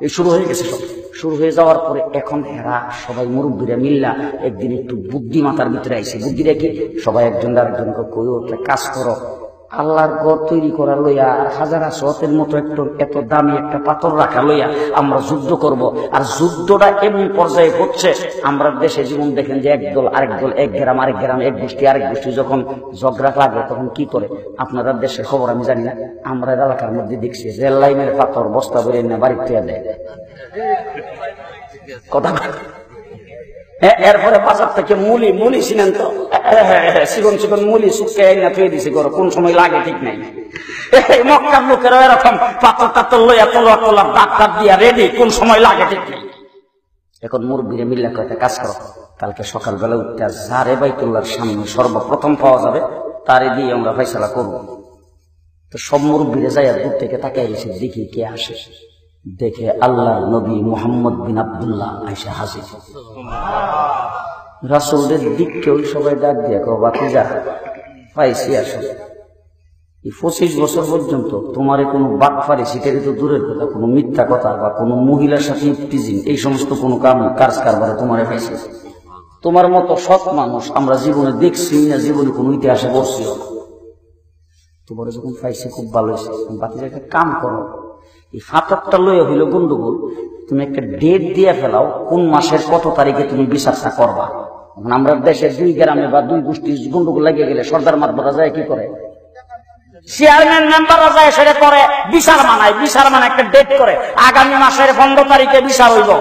এই শুরু হয়ে গেছে সব। শুরু হয়ে যাওয়ার পরে এখন এরা সবাই মুরব্বীরা মিল্লা একদিন একটু বুদ্ধিমাতার ভিতরে আইছে। বুদ্ধিটা কি? সবাই একজন আরেকজনকে কই একটা কাজ করো, আল্লাহর ঘর তৈরি করা লইয়া আর হাজার আসওয়াতের মতো এত দামি একটা পাথর রাখা লইয়া আমরা যুদ্ধ করব। আর যুদ্ধটা এমন পর্যায়ে হচ্ছে, আমরা দেশে জীবন দেখেন যে একদল আরেক দল, এক গ্রাম আরেক গ্রাম, এক গোষ্ঠী আরেক গোষ্ঠী যখন ঝগড়া লাগে তখন কি করে? আপনারা দেশের খবর আমি জানি না, আমরা এলাকার মধ্যে দেখছি রেল লাইনের পাথর বস্তা ভরে না বাড়ির থেকে দেয় কথা। এরপরে বাজার থেকে মুলি ছিলেন তো চিকন চিকন মুলি শুকে না থুয়ে দিছে করো, কোন সময় লাগে ঠিক নাই। মক্কার লোকেরা এরকম পাথর টাথর লইয়া তলোয়ার তোলার দাঁত টাত দিয়া রেডি, কোন সময় লাগে ঠিক নেই। এখন মুরব্বীরা মিল্লা কয়েকটা কাজ করো, কালকে সকালবেলা উঠতে যারে বাইতুল্লাহর সামনে সর্বপ্রথম পাওয়া যাবে তারে দিয়ে আমরা ফয়সালা করব। তো সব মুরব্বীরা যাইয়া দূর থেকে তাকাই গেছে, দেখি কে আসে। দেখে আল্লাহর নবী মুহাম্মদ বিন আব্দুল্লাহ আইসা হাজির। রাসূলদের দিককেও সবাই ডাক দিয়ে বাতিজা পাইছি আসলে 25 বছর পর্যন্ত তোমার কোনো বাটফারি সেটারই তো দূরের কথা, কোনো মিথ্যা কথা বা কোনো মহিলার সাথে ইফতিজিং এই সমস্ত কোনো কাজ কারবারে তোমারে পাইছে। তোমার মতো সৎ মানুষ আমরা জীবনে দেখছি না, জীবনে কোনো ইতিহাসে বসছিও না। তোমার যখন পাইছে খুব ভালো হয়েছে। বাতিজা একটা কাম করো, এই ফাতরটা লয়ে হইল গন্ডগোল, তুমি একটা ডেট দিয়ে ফেলাও কোন মাসের কত তারিখে তুমি বিচারটা করবা। আমরা দেশের 2 গ্রামে বা 2 গোষ্ঠীর গন্ডগোল লাগিয়ে গেলে সর্দার মাতবরা যায় কি করে, চেয়ারম্যান মেম্বাররা যায় সেটা করে বিচার মানায়। বিচার মানে একটা ডেট করে আগামী মাসের 15 তারিখে বিচার হইব।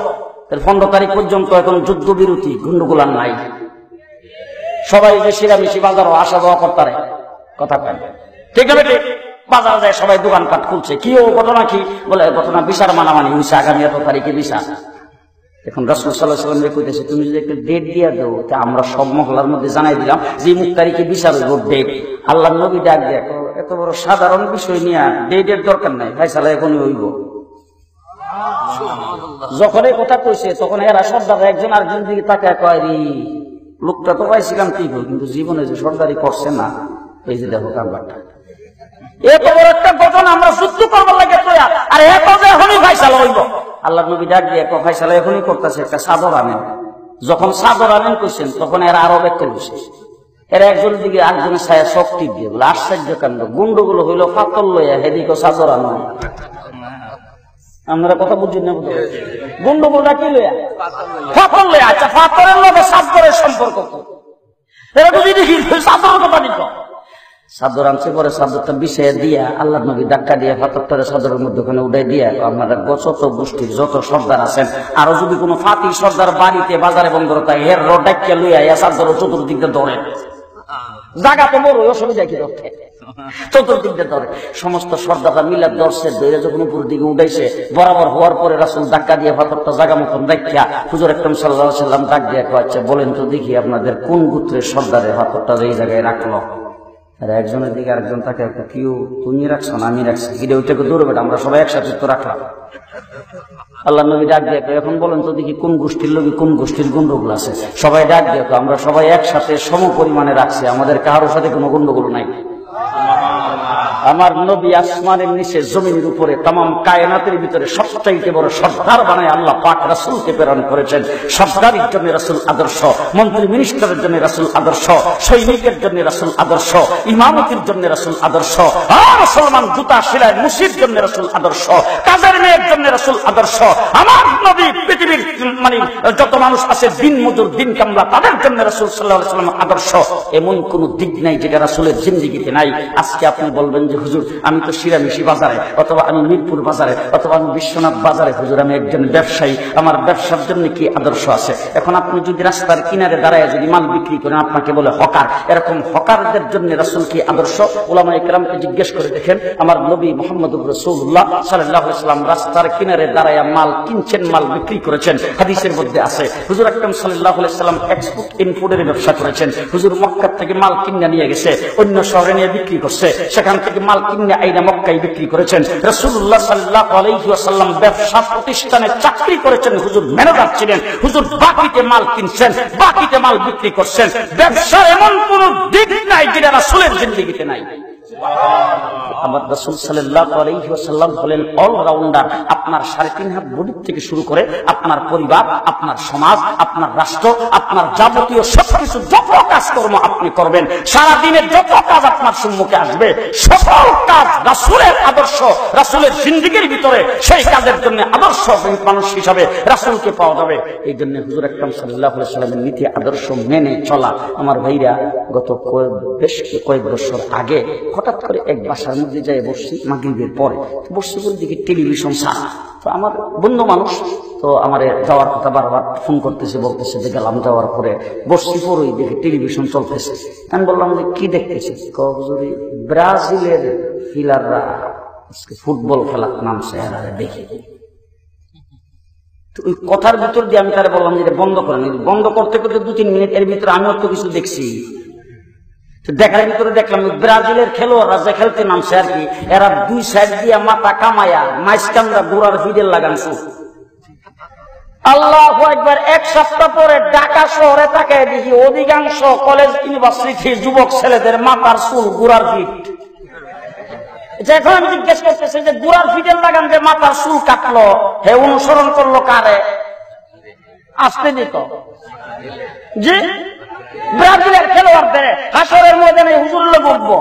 15 তারিখ পর্যন্ত এখন যুদ্ধ বিরতি, গন্ডগোল আর নাই। সবাই যে শিরামিশি বাজারও আসা যাওয়া করতারে কথা কয় ঠিক আছে ঠিক। বাজার যায় সবাই দোকানপাট খুলছে, কি ও ঘটনা কি? বলে ঘটনা বিচার মানামানি হয়েছে, আগামী এত তারিখে বিচার। এখন রাসূল সাল্লাল্লাহু আলাইহি ওয়াসাল্লাম কইতেছে তুমি যদি একটা ডেট দিয়া দাও তা আমরা সব মহল্লার মধ্যে জানাই দিলাম যে মুখ তারিখে বিচার হইব ডেট। আল্লাহর নবী ডাক দিয়ে এত বড় সাধারণ বিষয় নিয়ে ডেটের দরকার নাই, ফয়সালা এখনই হইব। যখন এই কথা কইছে তখন এরা সর্দাররা একজন আরেকজন দিকে তাকায় কয় রে লোকটা তো পাইছিলাম ঠিক, কিন্তু জীবনে যে সর্দারি করছে না, এই যে দেখো কারবারটা। এত বড় একটা ঘটনা আমরা যুদ্ধ করবার লাগে তৈরি, আর এত যে এখনই ফয়সালা হইব। আল্লাহ নবী ডাক দিয়ে ফয়সালা এখনই করতেছে, একটা চাদর আনেন। যখন চাদর আনেন কইছেন তখন এরা আরো ব্যক্তি বসে, এরা একজনের দিকে আরেকজনের ছায়া শক্তি দিয়ে বলে আশ্চর্য কাণ্ড। গুন্ডগুলো হইল ফাতর লইয়া হেদিকে চাদর আনো। আপনারা কথা বুঝছেন না? গুন্ডগুলোটা কি লইয়া? ফাতর লইয়া। আচ্ছা ফাতরের লোকে চাদরের সম্পর্ক এরা বুঝি দেখি চাদরের কথা নিক। চাদর আনছে, পরে চাদরটা বিছিয়ে দিয়া আল্লাহ নবী ধাক্কা দিয়ে ফাতরটারে চাদরের মধ্যে ওখানে উঠাই দিয়া আপনারা যত গোষ্ঠীর যত সর্দার আছেন, আরো যদি কোনো ফাতি সর্দার বাড়িতে বাজারে বন্দর তাই এর ডাক্কা লইয়া চাদর চতুর্দিক দিয়ে দৌড়েন। জায়গা তো বড়, অসুবিধা কি রক্ষে চতুর্দিক দিয়ে ধরে। সমস্ত সর্দাররা মিলাদ দর্শে ধরে যখন উপর দিকে উঠাইছে বরাবর হওয়ার পরে রাসূল ধাক্কা দিয়ে ফাতরটা জায়গা মতন রাখিয়া হুজুর আকরাম সাল্লাল্লাহু আলাইহি ওয়াসাল্লাম ডাক দিয়ে কয়েছে বলেন তো দেখি আপনাদের কোন গোত্রের সর্দারের ফাতরটা এই জায়গায় রাখলো। আর একজনের দিকে আরেকজন তাকে কেউ তুমি রাখছো না আমি রাখছি, গিয়ে ওইটাকে দৌড়বে, আমরা সবাই একসাথে তো রাখলাম। আল্লাহ নবী ডাক দিয়ে এখন বলেন তো দেখি কোন গোষ্ঠীর লোক কোন গোষ্ঠীর গন্ডগোল আছে। সবাই ডাক দিয়ে আমরা সবাই একসাথে সম পরিমাণে রাখছি, আমাদের কারোর সাথে কোনো গন্ডগোল নাই। আমার নবী আসমানের নিচে জমিনের উপরে তামাম কায়নাতের ভিতরে সবচাইতে বড় সর্দার বানায় আল্লাহ পাক রাসূলকে প্রেরণ করেছেন। সর্দারের জন্য রাসূল আদর্শ, মন্ত্রী মিনিস্টারের জন্য রাসূল আদর্শ, সৈনিকের জন্য রাসূল আদর্শ, ইমামতির জন্য রাসূল আদর্শ, মুসলমান জুতা সেলাই মুসির জন্য রাসূল আদর্শ, কাজের মেয়ের জন্য রাসূল আদর্শ। আমার নবী পৃথিবীর মানে যত মানুষ আছে দিন মজুর দিন কামলা তাদের জন্য রাসূল সাল্লাল্লাহু আলাইহি ওয়াসাল্লাম আদর্শ। এমন কোন দিক নাই যেটা রাসূলের জিন্দেগিতে নাই। আজকে আপনি বলবেন যে হুজুর আমি তো শিরামিশি বাজারে, অথবা আমি মিরপুর বাজারে, অথবা আমি বিশ্বনাথ বাজারে, হুজুর আমি একজন ব্যবসায়ী, আমার ব্যবসার জন্য কি আদর্শ আছে? এখন আপনি যদি রাস্তার কিনারে দাঁড়ায় যদি মাল বিক্রি করেন আপনাকে বলে হকার, এরকম হকারদের জন্য রাসূল কি আদর্শ? উলামায়ে কেরামকে জিজ্ঞেস করে দেখেন, আমার নবী মুহাম্মদুর রাসূলুল্লাহ সাল্লাল্লাহু আলাইহি ওয়াসাল্লাম রাস্তার কিনারে দাঁড়ায় মাল কিনছেন, মাল বিক্রি করেছেন। হাদিসের মধ্যে আছে হুজুর আকরাম সাল্লাল্লাহু আলাইহি ওয়াসাল্লাম এক্সপোর্ট ইম্পোর্টের ব্যবসা করেছেন। হুজুর মক্কা থেকে মাল কিনে নিয়ে গেছে, অন্য শহরে নিয়ে বিক্রি করছে, সেখান থেকে মাল কিনে আইনা মক্কায় বিক্রি করেছেন। রাসূলুল্লাহ সাল্লাল্লাহু আলাইহি ওয়াসাল্লাম ব্যবসা প্রতিষ্ঠানে চাকরি করেছেন, হুজুর ম্যানেজার ছিলেন, হুজুর বাকিতে মাল কিনছেন, বাকিতে মাল বিক্রি করছেন। ব্যবসার এমন কোন দিক নাই যেটা রাসূলের জিন্দেগিতে নাই। আমার রাসূল সাল্লাল্লাহু আলাইহি ওয়াসাল্লাম হলেন অলরাউন্ডার। আপনার 3.5 হাত বডি থেকে শুরু করে আপনার পরিবার, আপনার সমাজ, আপনার রাষ্ট্র, আপনার যাবতীয় সবকিছু যত কাজকর্ম আপনি করবেন, সারা দিনের যত কাজ আপনার সম্মুখে আসবে, সকল কাজ রাসূলের আদর্শ, রাসূলের জিন্দেগির ভিতরে সেই কাজের জন্য আদর্শ মানুষ হিসাবে রাসূলকে পাওয়া যাবে। এই জন্য হুজুর আকরাম সাল্লাল্লাহু আলাইহি ওয়াসাল্লামের নীতি আদর্শ মেনে চলা। আমার ভাইরা, গত বেশ কয়েক বছর আগে হঠাৎ করে এক বাসার মধ্যে যাই বসছি, মাগরিবের পরে বসছি, বলে দেখি টেলিভিশন ছাড়া। তো আমার বন্ধু মানুষ, তো আমার যাওয়ার কথা বারবার ফোন করতেছে, বলতেছে যে গেলাম, যাওয়ার পরে বসছি, পরেই দেখি টেলিভিশন চলতেছে। আমি বললাম যে কি দেখতেছি? ব্রাজিলের ফিলাররা ফুটবল খেলা নামছে, দেখি। ওই কথার ভিতর দিয়ে আমি তারা বললাম যে বন্ধ করেন। বন্ধ করতে করতে 2-3 মিনিট এর ভিতরে আমিও তো কিছু দেখছি। দেখার ভিতরে দেখলাম ব্রাজিলের খেলোয়াড়রা যে খেলতে নামছে আর কি, এরা 2 সাইড দিয়ে মাথা কামায়া মাইস্কানরা গোড়ার ফিডেল লাগানছে। আল্লাহু আকবার। 1 সপ্তাহ পরে ঢাকা শহরে তাকায় দেখি অধিকাংশ কলেজ ইউনিভার্সিটি যুবক ছেলেদের মাথার চুল গোড়ার ফিট। যখন আমি জিজ্ঞেস করতেছি যে গোড়ার ফিডেল লাগান যে মাথার চুল কাটলো, হে অনুসরণ করলো কারে? আসতে দিত জি ব্রাজিলের খেলোয়াড়দের হাসরের ময়দানে হুজুর লোক উঠবো।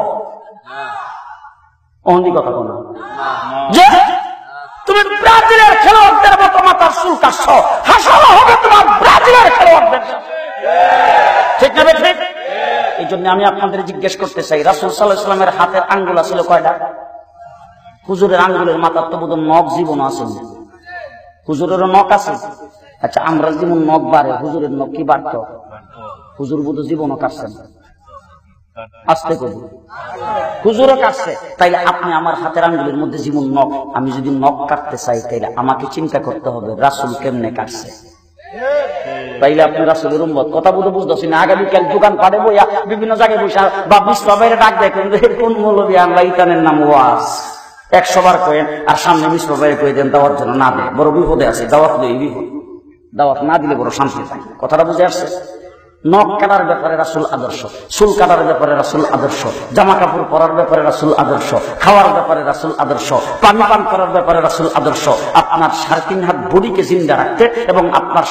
অহন্দি কথা কোন যে তুমি ব্রাজিলের খেলোয়াড়দের মতো মাথার চুল কাটছ, হাসর হবে তোমার ব্রাজিলের খেলোয়াড়দের। ঠিক না ঠিক? এই জন্য আমি আপনাদের জিজ্ঞেস করতে চাই, রাসূল সাল্লাল্লাহু আলাইহি ওয়াসাল্লামের হাতের আঙ্গুল ছিল কয়টা? হুজুরের আঙ্গুলের মাথার তো বোধহয় নখ জীবন আছে, হুজুরেরও নখ আছে। আচ্ছা, আমরা যেমন নখ বাড়ে, হুজুরের নখ কি বাড়ত? হুজুর বোধ জীবনও কাটছেন, আসতে করি হুজুরও কাটছে। তাইলে আপনি আমার হাতের আঙ্গুলের মধ্যে জীবন নখ, আমি যদি নখ কাটতে চাই তাইলে আমাকে চিন্তা করতে হবে রাসূল কেমনে কাটছে। তাইলে আপনি রাসূলের উম্মত। কথা বুঝতেছি না। আগামীকাল দোকান পাড়ে বইয়া বিভিন্ন জায়গায় বসে বা মিসবাবের ডাক দেখেন, কোন মৌলবী আল্লাহ ইতানের নাম ওয়াজ 100 বার কয়েন, আর সামনে মিসবাবের কয়ে দেন দাওয়ার জন্য না দেয়, বড় বিপদে আছে। দাওয়াত লই বিপদ, দাওয়াত না দিলে বড় শান্তি পাই। কথাটা বুঝে আসছে? নখ কাটার ব্যাপারে রাসূল আদর্শ, চুল কাটার ব্যাপারে রাসূল আদর্শ, জামা কাপড় পরার ব্যাপারে রাসূল আদর্শ, খাওয়ার ব্যাপারে রাসূল আদর্শ, পানি পান করার ব্যাপারে রাসূল আদর্শ। আপনার 3.5 হাত বডিকে জিন্দা রাখতে এবং আপনার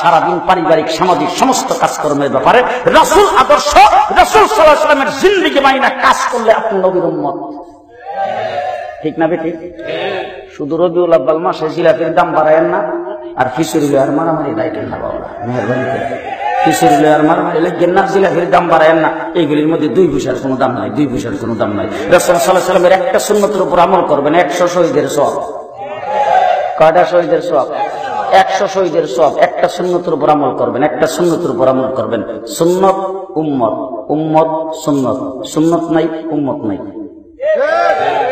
সারাদিন পারিবারিক সামাজিক সমস্ত কাজকর্মের ব্যাপারে রাসূল আদর্শ। রাসূল সাল্লাল্লাহু আলাইহি ওয়াসাল্লামের জিন্দেগি মাইনা কাজ করলে আপনি নবীর উম্মত। ঠিক না বেটি? শুধু রবিউল আব্বাল মাসে জিলাপির দাম বাড়ায়েন না, আর খিচুড়ি আর মারামারি লাইটেন না বাবা, মেহরবানি করে। খিচুড়ি আর মারামারি লাগেন না, জিলাপির দাম বাড়ায়েন না। এইগুলির মধ্যে 2 পয়সার কোনো দাম নাই, 2 পয়সার কোনো দাম নাই। রাসূল সাল্লাল্লাহু আলাইহি ওয়াসাল্লামের একটা সুন্নতের উপর আমল করবেন, 100 শহীদের সওয়াব। কয়টা শহীদের সওয়াব? 100 শহীদের সওয়াব। একটা সুন্নতের উপর আমল করবেন, একটা সুন্নতের উপর আমল করবেন। সুন্নত উম্মত, উম্মত সুন্নত, সুন্নত নাই উম্মত নাই।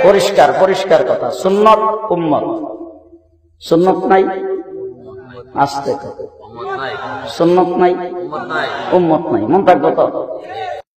পরিষ্কার পরিষ্কার কথা। সুন্নত উম্মত, সুন্নত নাই আসতে, সুন্নত নাই উম্মত নাই। মন থাকবো তো?